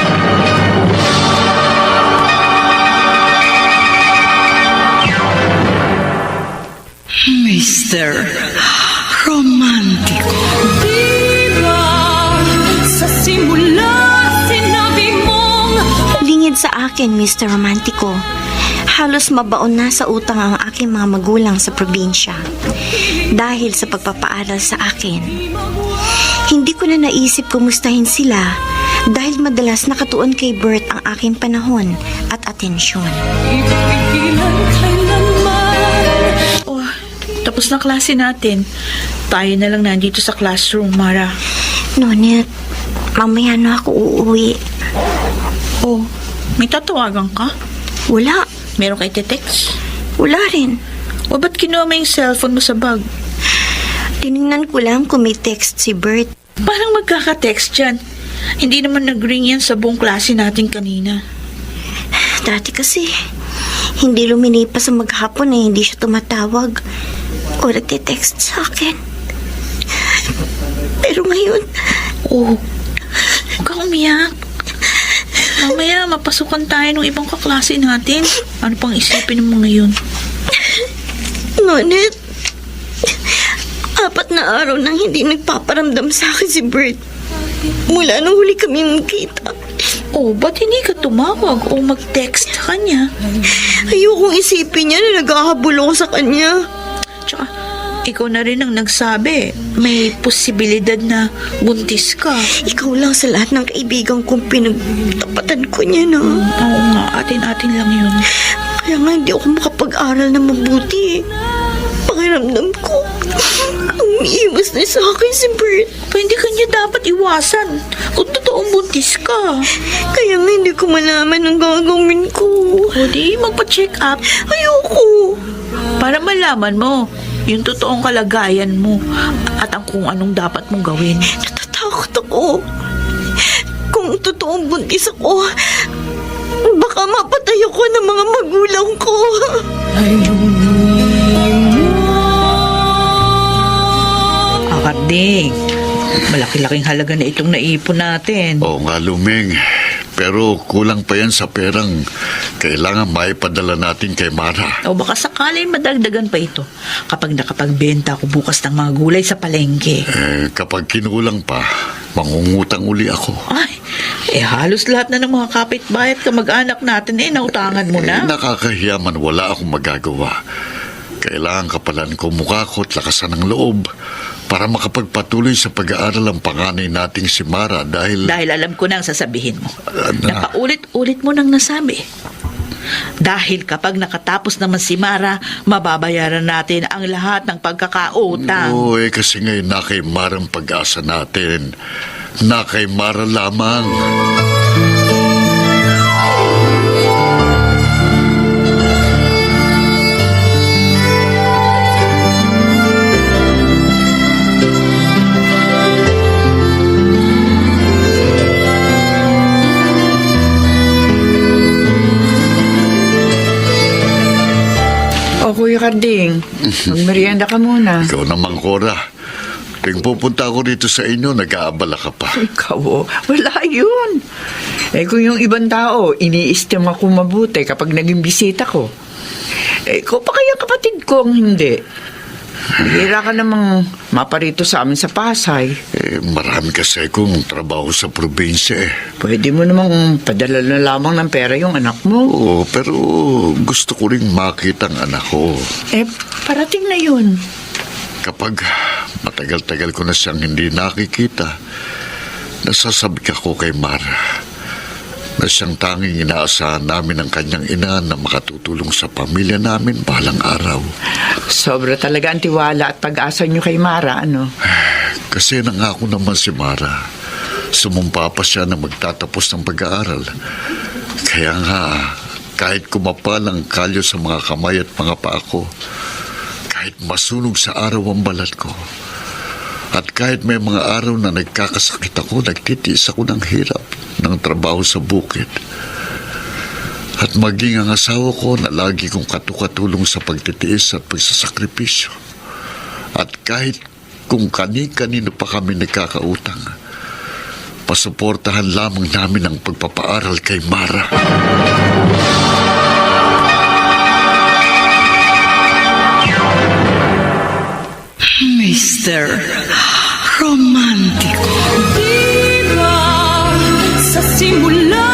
Mr. Romantico. Diba sa simula sinabi mong Lingid sa akin, Mr. Romantico. Halos mabaon na sa utang ang aking mga magulang sa probinsya dahil sa pagpapaaral sa akin. Hindi ko na naisip kumustahin sila dahil madalas nakatuon kay Bert ang aking panahon at atensyon. ipigilan kailanman. Tapos na klase natin. Tayo na lang nandito sa classroom, Mara. Nonet, mamaya na ako uuwi. May tatawagan ka? Wala. Meron kay text? Wala rin. Ba't kinuha mo yung cellphone mo sa bag? Tinignan ko lang kung may text si Bert. Parang magkaka-text yan. Hindi naman nag-ring yan sa buong klase natin kanina. Dati kasi, Hindi lumilipas sa maghapon hindi siya tumatawag o nagte-text sa akin. Pero ngayon, Oh, huwag kang umiyak. Mamaya, mapasukan tayo ng ibang kaklase natin. Ano pang isipin mo ngayon? Ngunit, 4 na araw nang hindi nagpaparamdam sa akin si Bert. Mula nung huli kami magkita. Oh, ba't hindi ka tumawag o mag-text sa kanya? Ayokong isipin niya na naghahabol ako sa kanya. Tsaka, ikaw na rin ang nagsabi. May posibilidad na buntis ka. Ikaw lang sa lahat ng kaibigan kong pinagtapatan ko niya na. Oo nga, atin-atin lang yun. Kaya nga hindi ako makapag-aral na mabuti. Pakiramdam ko, umiiwas na sa akin si Bert. Hindi ka niya dapat iwasan kung totoong buntis ka. Kaya nga hindi ko malaman ang gagawin ko. O di, magpa-check up. Ayoko. Para malaman mo yung totoong kalagayan mo at ang kung anong dapat mong gawin. Natatakot ako. Kung totoong buntis ako, baka mapatay ako ng mga magulang ko. Akarding, malaki-laking halaga na itong naipon natin. Oo nga, Luming. Pero kulang pa yan sa perang kailangan maipadala natin kay Mara. O baka sakaling madagdagan pa ito kapag nakapagbenta ako bukas ng mga gulay sa palengke. Kapag kinulang pa, mangungutang uli ako. Ay, halos lahat na ng mga kapitbahay at kamag-anak natin nautangan mo na. Nakakahiya man, wala akong magagawa. Kailangan kapalan ko mukha ko at lakasan ng loob para makapagpatuloy sa pag-aaral ang panganay nating si Mara dahil... Dahil alam ko na ang sasabihin mo. Napaulit-ulit mo nang nasabi. Dahil kapag nakatapos naman si Mara, mababayaran natin ang lahat ng pagkakautang. Oo, kasi ngayon na kay Mara ang pag-asa natin. Na kay Mara lamang. Kuya Karding, magmerienda ka muna. Ikaw naman, Cora. Tuwing pupunta ako rito sa inyo, nag-aabala ka pa. Ikaw, wala yun. Kung yung ibang tao, ini-estim ako mabuti kapag naging bisita ko. Ikaw pa kaya kapatid ko ang hindi. Hira ka namang maparito sa amin sa Pasay. Marami kasi kong trabaho sa probinsya . Pwede mo namang padala na lamang ng pera yung anak mo. Oo, pero gusto ko rin makita ang anak ko. Parating na yun. Kapag matagal-tagal ko na siyang hindi nakikita, nasasabi ako kay Mara na siyang tanging inaasahan namin ang kanyang ina na makatutulong sa pamilya namin balang araw. Sobra talaga ang tiwala at pag-asa niyo kay Mara, ano? Kasi nangako naman si Mara. Sumumpa pa siya na magtatapos ng pag-aaral. Kaya nga, kahit kumapal ang kalyo sa mga kamay at mga paa ko, kahit masunog sa araw ang balat ko, at kahit may mga araw na nagkakasakit ako, nagtitiis ako ng hirap ng trabaho sa bukid. At maging ang asawa ko na lagi kong katukatulong sa pagtitiis at pagsasakripisyo. At kahit kung kani-kanino pa kami nagkakautang, pasuportahan lamang namin ang pagpapaaral kay Mara. Mr. Romántico. Diba sa simula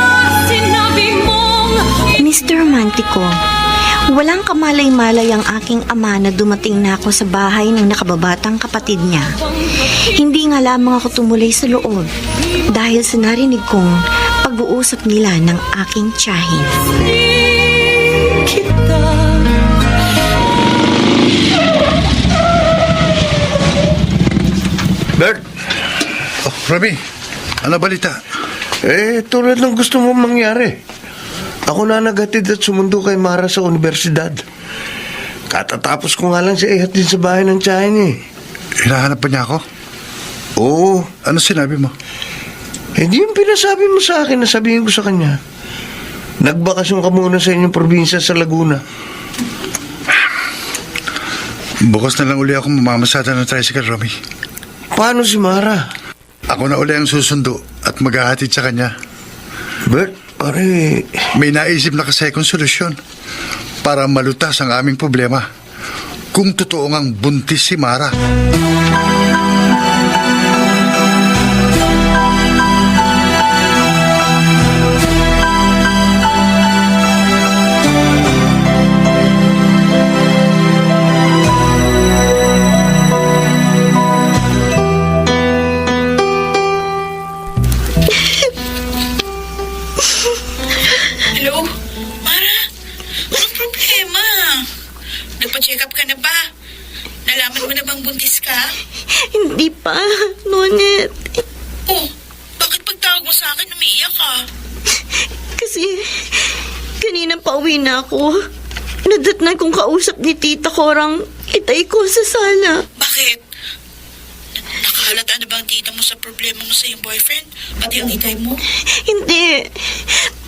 sinabi mong Mr. Romantico, walang kamalay-malay ang aking ama na dumating na ako sa bahay ng nakababatang kapatid niya. Hindi nga lamang ako tumulay sa loob dahil sa narinig kong pag-uusap nila ng aking tiyahin. kita Bert! Oh, Robbie, ano balita? Tulad ng gusto mo mangyari. Ako na naghatid at sumundo kay Mara sa universidad. Katatapos ko nga lang siya ihatid sa bahay ng tiyahin eh. Hinahanap pa niya ako? Oo. Ano sinabi mo? Hindi yung pinasabi mo sa akin na sabihin ko sa kanya. Nagbakasyon ka muna sa inyong probinsya sa Laguna. Bukas na lang uli ako mamamasada ng tricycle, Romy. Paano si Mara? Ako na uli ang susundo at maghahatid sa kanya. Bert, pare... May naisip na kasi akong solusyon para malutas ang aming problema. Kung totoo ngang buntis si Mara. Hello? Mara? Anong problema? Nagpa-check up ka na ba? Nalaman mo na bang buntis ka? Hindi pa, Nonet. Oh, bakit pagtawag mo sa akin umiiyak ka? Kasi, kanina pa uwi na ako. Nadatnan kong kausap ni Tita Korang itay ko sa sala. Bakit? Nakahalata na ba ang tita mo sa problema mo sa iyong boyfriend? Pati ang itay mo? Hindi.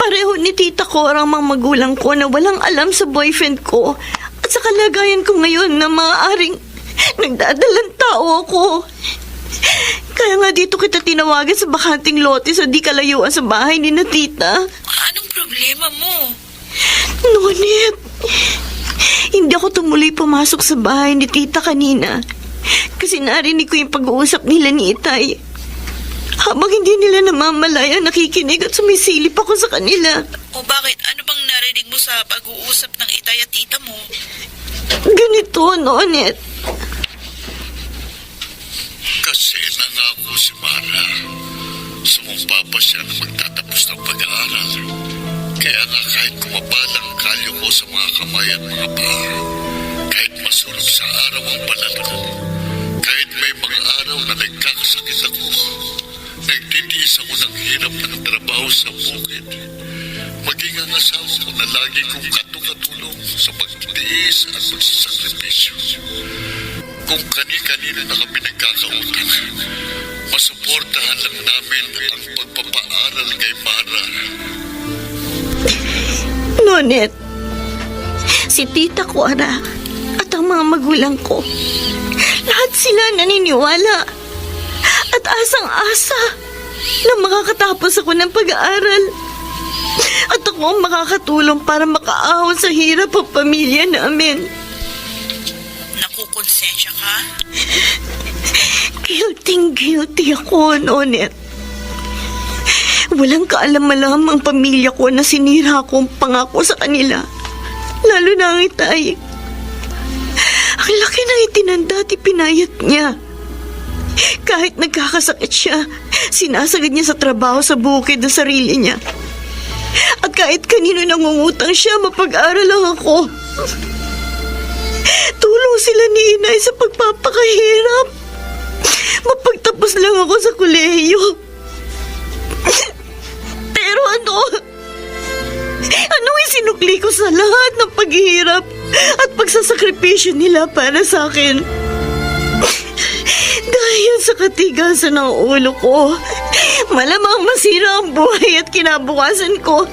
Pareho ni Tita Korang mga magulang ko na walang alam sa boyfriend ko. At sa kalagayan ko ngayon na maaaring nagdadalang tao ako. Kaya nga dito kita tinawagan sa bakanting lote sa di kalayuan sa bahay ni na tita. Anong problema mo? Nonet, hindi ako tumuloy pumasok sa bahay ni tita kanina. Kasi narinig ko yung pag-uusap nila ni Itay. Habang hindi nila namamalaya, nakikinig at sumisilip ako sa kanila. O bakit? Ano bang narinig mo sa pag-uusap ng itay at tita mo? Ganito, Nonet. Kasi nangako si Mara. Sumumpa pa siya na magtatapos ng pag-aaral. Kaya nga kahit kumapalang kalyo ko sa mga kamay at mga paa, kahit masunog sa araw ang panahon, kahit may mga araw na nagkakasakit ako, nagtitiis ako ng hirap ng trabaho sa bukid, maging ang asawa ko na lagi kong katulong sa pagtitiis at pagsasakripisyo. Kung kani-kanino na kami nagkakautang, masuportahan lang namin ang pagpapaaral kay Mara. Nonet, si Tita Cora at ang mga magulang ko, lahat sila naniniwala at asang-asa na makakatapos ako ng pag-aaral. At ako ang makakatulong para makaahon sa hirap ang pamilya namin. Nakukonsensya ka? Guilty ako, Nonet. Walang kaalam-alam ang pamilya ko na sinira ko ang pangako sa kanila. Lalo na ang Itay. Ang laki ng itinanda at ipinayat niya. Kahit nagkakasakit siya, sinasagad niya sa trabaho sa bukid ng sarili niya. At kahit kanino nangungutang siya, mapag-aral lang ako. Tulong sila ni Inay sa pagpapakahirap. Mapagtapos lang ako sa kolehiyo. Pero anong isinukli ko sa lahat ng paghihirap at pagsasakripisyo nila para sa akin? Dahil sa katigasan ng ulo ko, malamang masira ang buhay at kinabukasan ko.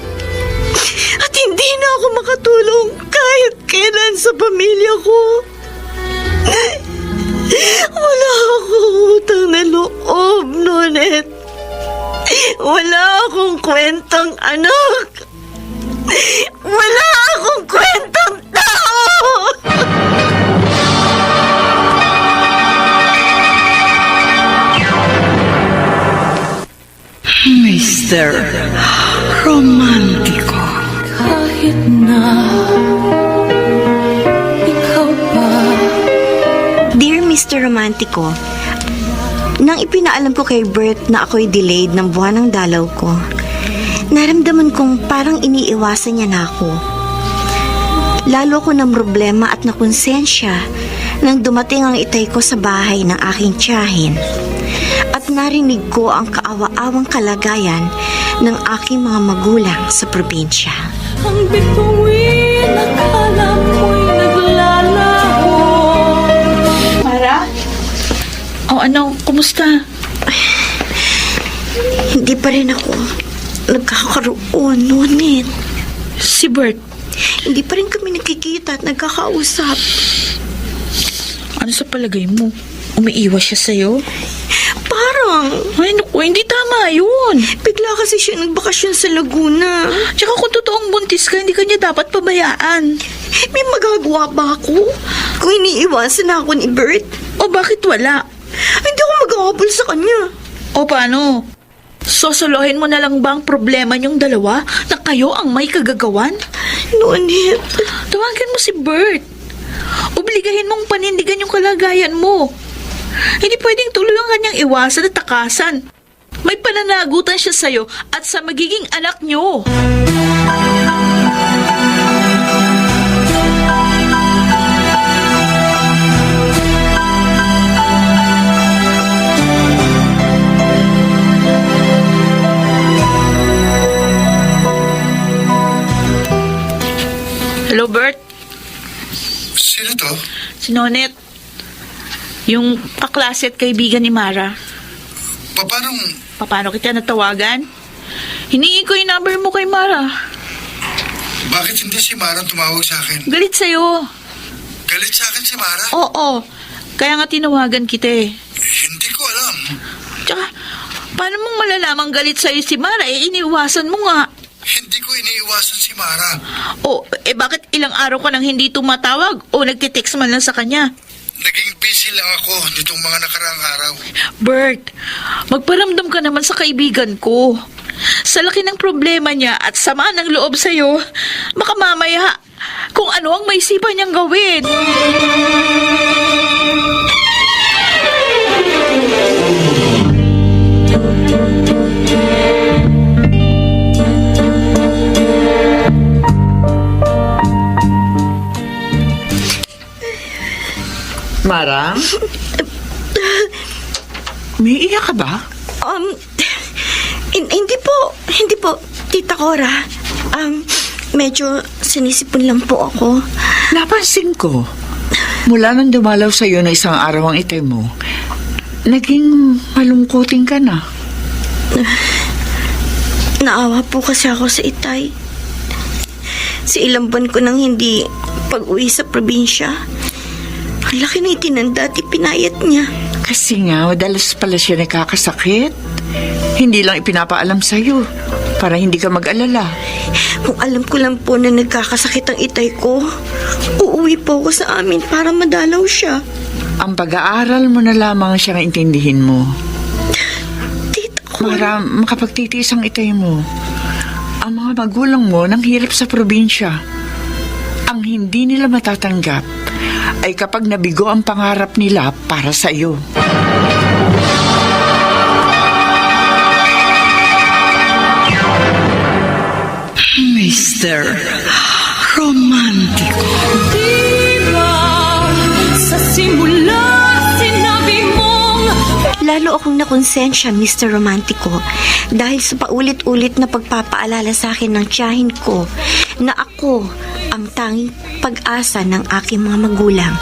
At hindi na ako makatulong kahit kailan sa pamilya ko. Wala akong utang na loob, Nonet. Wala akong kwentang anak. Wala akong kwentang tao. Mr. Romantiko. Kahit na ikaw pa. Dear Mr. Romantico, nang ipinaalam ko kay Bert na ako'y delayed ng buwan ng dalaw ko, naramdaman kong parang iniiwasan niya na ako. Lalo ko ng problema at nakonsensya nang dumating ang Itay ko sa bahay ng aking tiyahin. At narinig ko ang kaawa-awang kalagayan ng aking mga magulang sa probinsya. Ang bituin, akala mo'y naglalaho. Mara? O ano, kumusta? Hindi pa rin ako nagkakaroon, Nonet. Si Bert, Hindi pa rin kami nakikita at nagkakausap. ano sa palagay mo? Umiiwas siya sa'yo? Parang, Ay, naku, hindi tama yun. bigla kasi siya nagbakasyon sa Laguna. Tsaka kung totoong buntis ka, hindi ka niya dapat pabayaan. May magagawa ba ako? Kung iniiwasan na ako ni Bert, O bakit wala? hindi ako maghahabol sa kanya. O paano? Sosolohin mo na lang ba ang problema niyong dalawa na kayo ang may kagagawan? Nonit, Tawagan mo si Bert. Obligahin mong panindigan yung kalagayan mo. Hindi pwedeng tuloy ang kanyang iwasan at takasan. May pananagutan siya sa'yo at sa magiging anak niyo. Hello, Bert. Sino to? Si Nonet. Yung kaklase at kaibigan ni Mara. Paano kita natawagan? Hiningi ko yung number mo kay Mara. Bakit hindi si Mara tumawag sa akin? Galit sa'yo. Galit sa akin si Mara? Oo. Kaya nga tinawagan kita eh. Hindi ko alam. Tsaka, paano mong malalamang galit sa'yo si Mara? Iniiwasan mo nga. Hindi ko iniiwasan si Mara. Bakit ilang araw ka nang hindi tumatawag o nagtitext man lang sa kanya? Naging busy lang ako nitong mga nakaraang araw. Bert, magparamdam ka naman sa kaibigan ko. Sa laki ng problema niya at sama ng loob sa'yo, baka mamaya kung ano ang maisipan niyang gawin. Mara? May iyak ka ba? Hindi po, Tita Cora. Medyo sinisipon lang po ako. Napansin ko. Mula nang dumalaw sa'yo na isang araw ang itay mo, naging malungkutin ka na. Naawa po kasi ako sa itay. Si ilang buwan ko nang hindi pag-uwi sa probinsya. Ang laki na itinanda at ipinayat niya. Kasi nga, madalas pala siya nakakasakit. Hindi lang ipinapaalam sa'yo para hindi ka mag-alala. Kung alam ko lang po na nagkakasakit ang itay ko, uuwi po ako sa amin para madalaw siya. Ang pag-aaral mo na lamang siyang intindihin mo. Tita ko. Para makapagtitiis ang itay mo. Ang mga magulang mo nang hirap sa probinsya. Ang hindi nila matatanggap ay kapag nabigo ang pangarap nila para sa iyo. Mr. Romantico. Diba sa simula sinabi mong Lalo akong nakonsensya, Mr. Romantico, dahil sa paulit-ulit na pagpapaalala sa akin ng tiyahin ko na ako ang tanging pag-asa ng aking mga magulang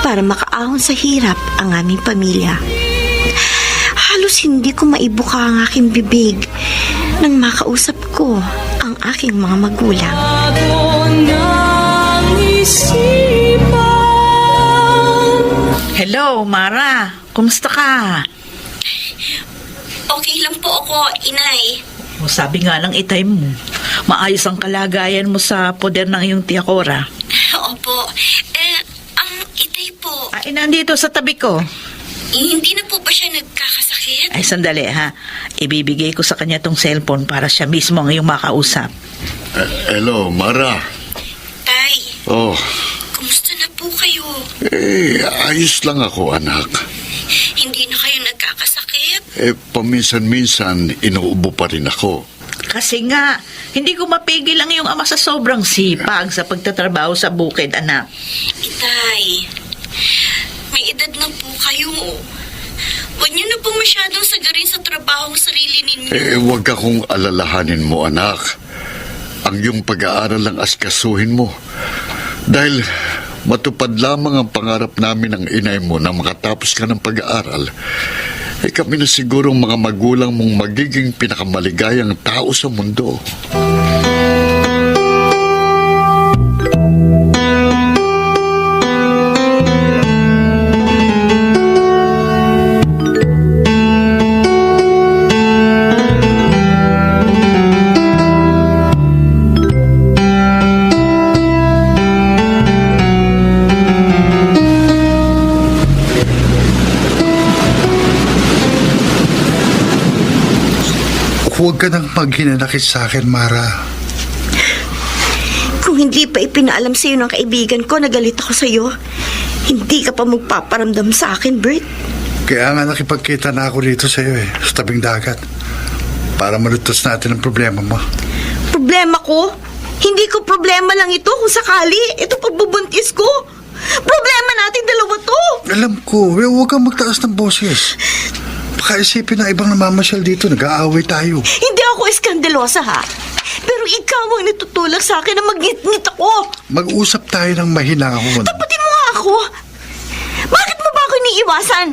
para makaahon sa hirap ang aming pamilya. Halos hindi ko maibuka ang aking bibig nang makausap ko ang aking mga magulang. bago ng isipan. Hello, Mara. Kumusta ka? Okay lang po ako, Inay. Sabi nga ng itay mo, maayos ang kalagayan mo sa poder ng iyong tiya Cora. Opo. Ang itay po, Nandito sa tabi ko. hindi na po ba siya nagkakasakit? Ay, sandali ha. Ibibigay ko sa kanya tong cellphone para siya mismo ang iyong makausap. Hello, Mara. Tay, Oh, kumusta na po kayo? ayos lang ako, anak. Hindi na kayo nagkakasakit? Paminsan-minsan, inuubo pa rin ako. Kasi nga, hindi ko mapigil ang iyong ama sa sobrang sipag sa pagtatrabaho sa bukid, anak. Itay, may edad na po kayo. Huwag niyo na po masyadong sagarin sa trabaho ng sarili ninyo. Huwag akong alalahanin mo, anak. Ang iyong pag-aaral lang askasuhin mo. Dahil matupad lamang ang pangarap namin ng inay mo na makatapos ka ng pag-aaral. Kami na sigurong mga magulang mong magiging pinakamaligayang tao sa mundo. Huwag ka nang maghinanakit sa akin, Mara. Kung hindi pa ipinaalam sa'yo ng kaibigan ko na galit ako sa'yo, hindi ka pa magpaparamdam sa akin, Bert. Kaya nga nakipagkita na ako dito sa'yo sa tabing dagat. Para malutos natin ang problema mo. Problema ko? Hindi ko problema lang ito kung sakali. Ito pagbubuntis ko. Problema natin dalawa to. Alam ko, huwag kang magtaas ng boses. Baka isipin ng ibang namamasyal dito, nag-aaway tayo. Hindi ako iskandalosa, ha? Pero ikaw ang natutulak sa akin na mag-ngit-ngit ako. Mag-usap tayo ng mahinahon. Tapatin mo nga ako. Bakit mo ba ako iniiwasan?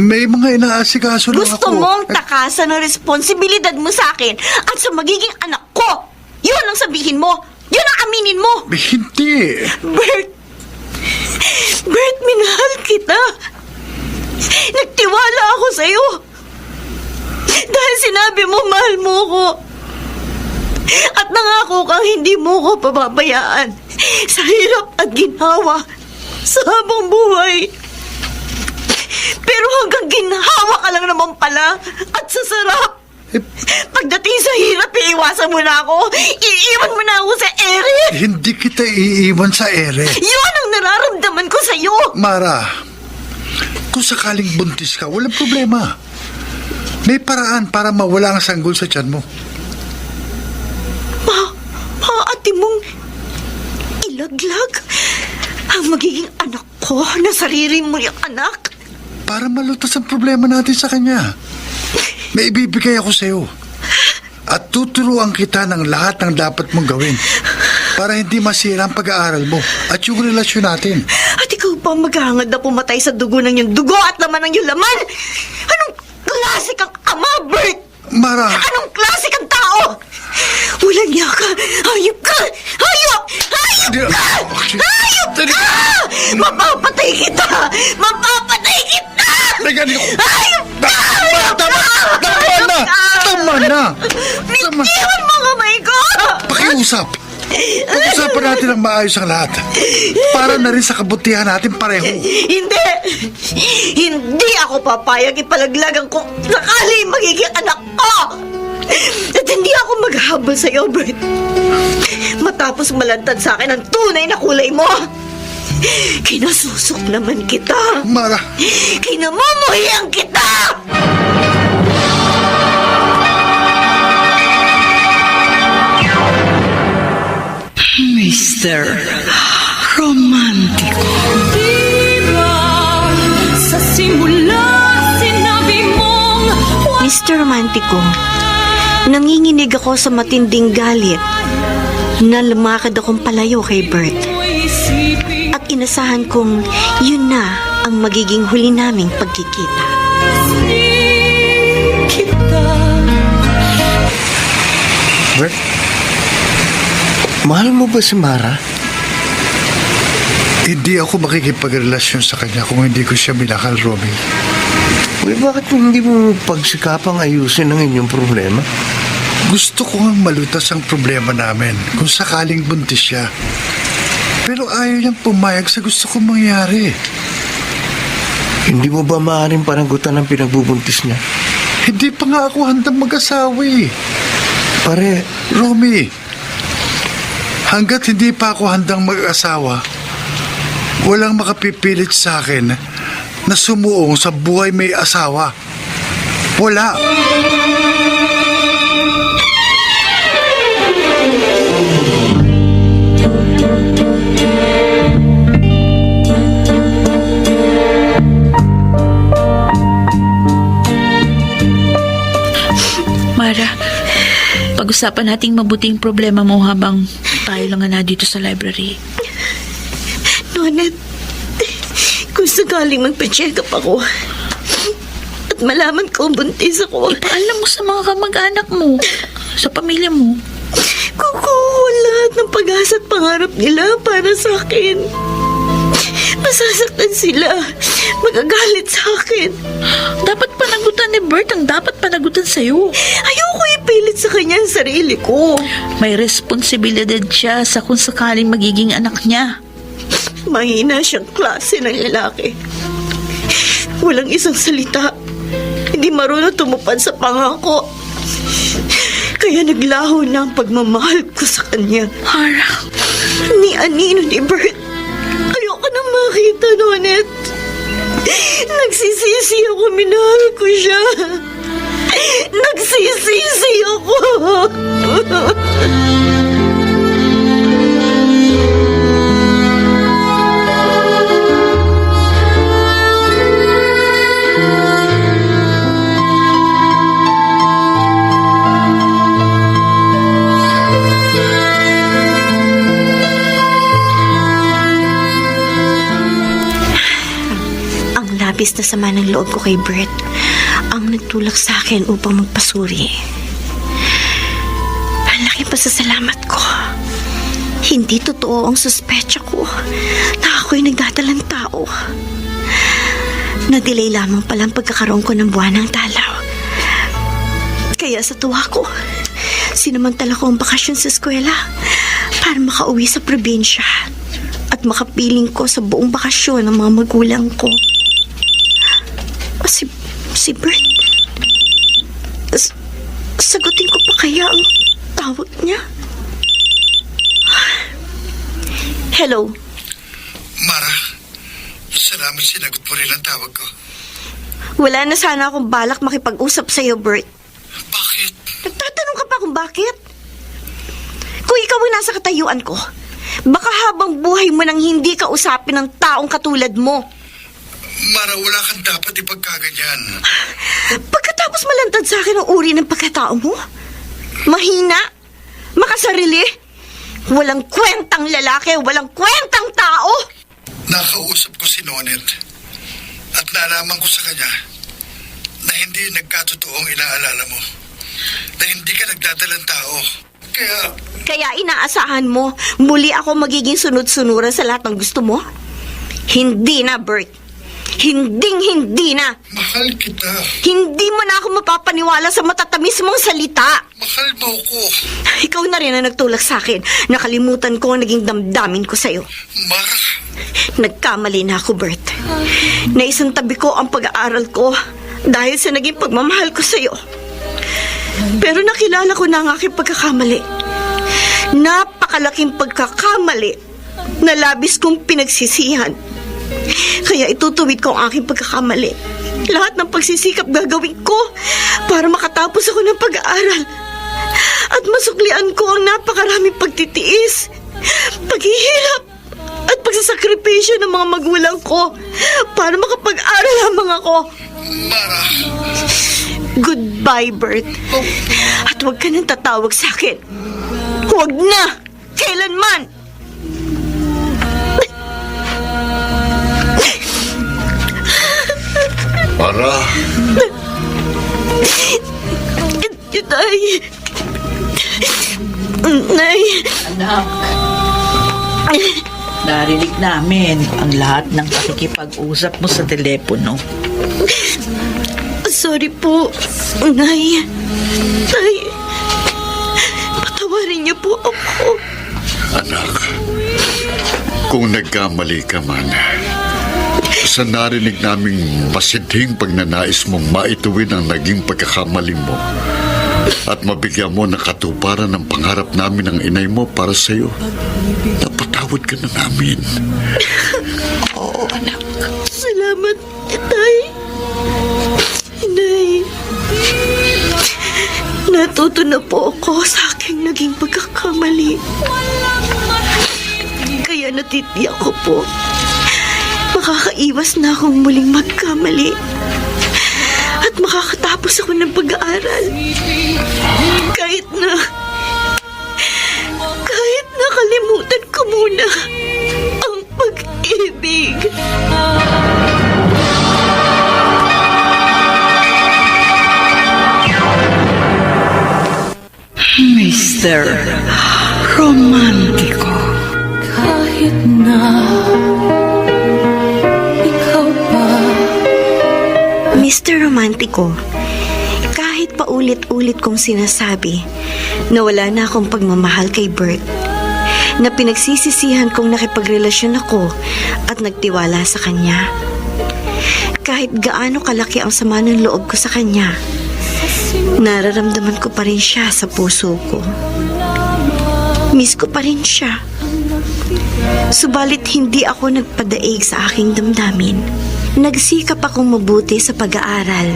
May mga inaasikaso lang ako. Gusto mong takasan ang responsibilidad mo sa akin at sa magiging anak ko. Yun ang sabihin mo. Yun ang aminin mo. Hindi. Bert, minahal kita. Nagtiwala ako sa'yo. Dahil sinabi mo, mahal mo ko. At nangako kang hindi mo ko pababayaan sa hirap at ginhawa sa habang buhay. Pero hanggang ginhawa ka lang naman pala at sa sarap. Pagdating sa hirap, iiwasan mo na ako. Iiwan mo na ako sa ere. Hindi kita iiwan sa ere. Yun ang nararamdaman ko sa'yo. Mara, kung sakaling buntis ka, walang problema. May paraan para mawala ang sanggol sa tiyan mo. Ate mong ilaglag ang magiging anak ko na sarili mo yung anak? Para malutas ang problema natin sa kanya. May ibibigay ako sa'yo. At tuturuan kita ng lahat ng dapat mong gawin para hindi masira ang pag-aaral mo at yung relasyon natin. At ikaw pa maghahangad na pumatay sa dugo ng iyong dugo at laman ng iyong laman? Anong klase kang ama, Bert? Mara! Anong klase kang tao? Walang niya ka! Hayop ka! Hayop! Hayop ka! Hayop ka! Mapapatay kita! Mapapatay kita! Hayop ka! Tama na! Bitiwan mo kamay ko! Pakiusap! Pag-usapan natin ang maayos ang lahat. Para na rin sa kabutihan natin pareho. Hindi! Hindi ako papayag ipalaglagan kung sakali magiging anak ko! At hindi ako maghabol sa iyo, Bert. Matapos malantad sa akin ang tunay na kulay mo, kinasusok naman kita. Mara! Kinamumuhian kita! Mr. Romantico. Diba sa simula sinabi mong Mr. Romantico, nanginginig ako sa matinding galit na lumakad akong palayo kay Bert. At inasahan kong yun na ang magiging huli naming pagkikita. Bert, mahal mo ba si Mara? Hindi ako makikipagrelasyon sa kanya kung hindi ko siya minahal, Romy. Uy, bakit hindi mo pagsikapang ayusin ang inyong problema? Gusto ko nga malutas ang problema namin kung sakaling buntis siya. Pero ayaw niyang pumayag sa gusto kong mangyari. Hindi mo ba maaaring panagutan ang pinagbubuntis niya? Hindi pa nga ako handang mag-asawa eh. Pare, Romy, hanggat hindi pa ako handang mag-asawa, walang makapipilit sa akin na sumuong sa buhay may asawa. Wala. Mara, pag-usapan nating mabuting problema mo habang tayo lang na dito sa library. Nonet, kung sakaling magpa-check up ako at malaman ko buntis ako, Ipaalam mo sa mga kamag-anak mo, sa pamilya mo. kukuha lahat ng pag-asa at pangarap nila para sa akin. Masasaktan sila. Magagalit sa akin. Dapat panagutan ni Bert ang dapat panagutan sa'yo. Ayoko ipilit sa kanya ang sarili ko. May responsibilidad siya sa kung sakaling magiging anak niya. Mahina siyang klase ng lalaki. Walang isang salita. Hindi marunong tumupad sa pangako. Kaya naglaho na ang pagmamahal ko sa kanya. Mara, Ni Anino ni Bert. Ayoko na makita, Nonet. Nagsisisi ako, minahal ko siya. Nagsisisi ako. Ang labis na sama ng loob ko kay Bert ang nagtulak sa akin upang magpasuri. Ang laking pasasalamat ko. Hindi totoo ang suspecha ko na ako'y nagdadalang tao. Na-delay lamang pala ang pagkakaroon ko ng buwanang dalaw. Kaya sa tuwa ko, sinamantala ko ang bakasyon sa eskwela para makauwi sa probinsya at makapiling ko sa buong bakasyon ng mga magulang ko. Si Bert. Sagutin ko pa kaya ang tawag niya? Hello? Mara, salamat sinagot mo rin ang tawag ko. Wala na sana akong balak makipag-usap sa'yo, Bert. Bakit? Nagtatanong ka pa kung bakit? Kung ikaw ay nasa katayuan ko, baka habang buhay mo nang hindi ka usapin ng taong katulad mo. Mara, wala kang dapat ipagkaganyan. Pagkatapos malantad sa akin ang uri ng pagkatao mo, mahina, makasarili, walang kwentang lalaki, walang kwentang tao. Nakausap ko si Nonet at nalaman ko sa kanya na hindi nagkatotoong inaalala mo, na hindi ka nagdadalang tao. Kaya inaasahan mo, muli ako magiging sunod-sunuran sa lahat ng gusto mo? Hindi na, Bert. Hindi na. Mahal kita. Hindi mo na ako mapapaniwala sa matatamis mong salita. Mahal mo ko. Ikaw na rin ang nagtulak sa akin. Nakalimutan ko ang naging damdamin ko sa'yo. Mara. Nagkamali na ako, Bert. Naisantabi ko ang pag-aaral ko dahil sa naging pagmamahal ko sa'yo. Pero nakilala ko na ang aking pagkakamali. Napakalaking pagkakamali na labis kong pinagsisihan. Kaya itutuwid ko ang aking pagkakamali. Lahat ng pagsisikap gagawin ko para makatapos ako ng pag-aaral. At masuklian ko ang napakaraming pagtitiis, paghihirap, at pagsasakripisyo ng mga magulang ko para makapag-aral lamang ako. Mara. Goodbye, Bert. At huwag ka nang tatawag sa akin. Huwag na! Kailanman! Mara. Nay. Anak, narinig namin ang lahat ng pakikipag-usap mo sa telepono. Sorry po, Nay. Nay, patawarin niyo po ako. Anak, kung nagkamali ka man, sa narinig naming masidhing pagnanais mong maituwid ang naging pagkakamali mo at mabigyan mo ng katuparan ng pangarap namin ng inay mo para sa'yo, napatawad ka na namin. Oo, anak. Salamat, Tay. Nay, natuto na po ako sa aking naging pagkakamali. Kaya natitiyak ko po, makakaiwas na akong muling magkamali at makakatapos ako ng pag-aaral. Kahit na kalimutan ko muna ang pag-ibig. Mr. Romantiko. Kahit na ikaw pa. Mr. Romantiko, kahit paulit-ulit kong sinasabi na wala na akong pagmamahal kay Bert, na pinagsisisihan kong nakipagrelasyon ako at nagtiwala sa kanya. Kahit gaano kalaki ang sama ng loob ko sa kanya, nararamdaman ko pa rin siya sa puso ko. Miss ko pa rin siya. Subalit hindi ako nagpadaig sa aking damdamin. Nagsikap akong mabuti sa pag-aaral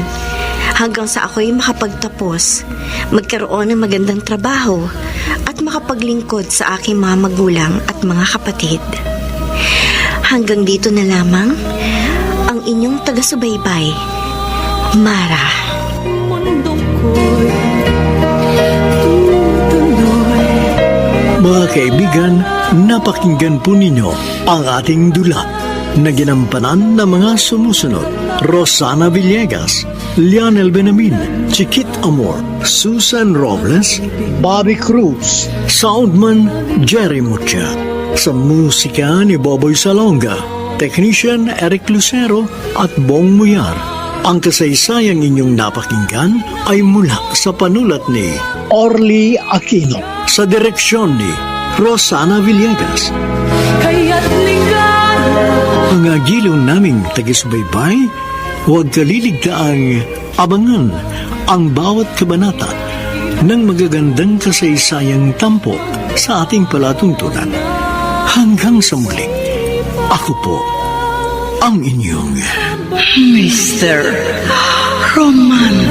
hanggang sa ako'y makapagtapos, magkaroon ng magandang trabaho at makapaglingkod sa aking mga magulang at mga kapatid. Hanggang dito na lamang ang inyong taga-subaybay, Mara. Mga kaibigan, napakinggan po ninyo ang ating dula na ginampanan ng mga sumusunod: Rosana Villegas, Lionel Benamin, Chiquit Amor, Susan Robles, Bobby Cruz, Soundman Jerry Mucha. Sa musika ni Boboy Salonga, Technician Eric Lucero at Bong Muyar. Ang kasaysayang inyong napakinggan ay mula sa panulat ni Orly Aquino, sa direksyon ni Rosana Villegas. Mga giliw naming taga-subaybay, huwag kaliligtaang abangan ang bawat kabanata ng magagandang kasaysayang tampok sa ating palatuntunan. Hanggang sa muli, ako po ang inyong Mr. Roman.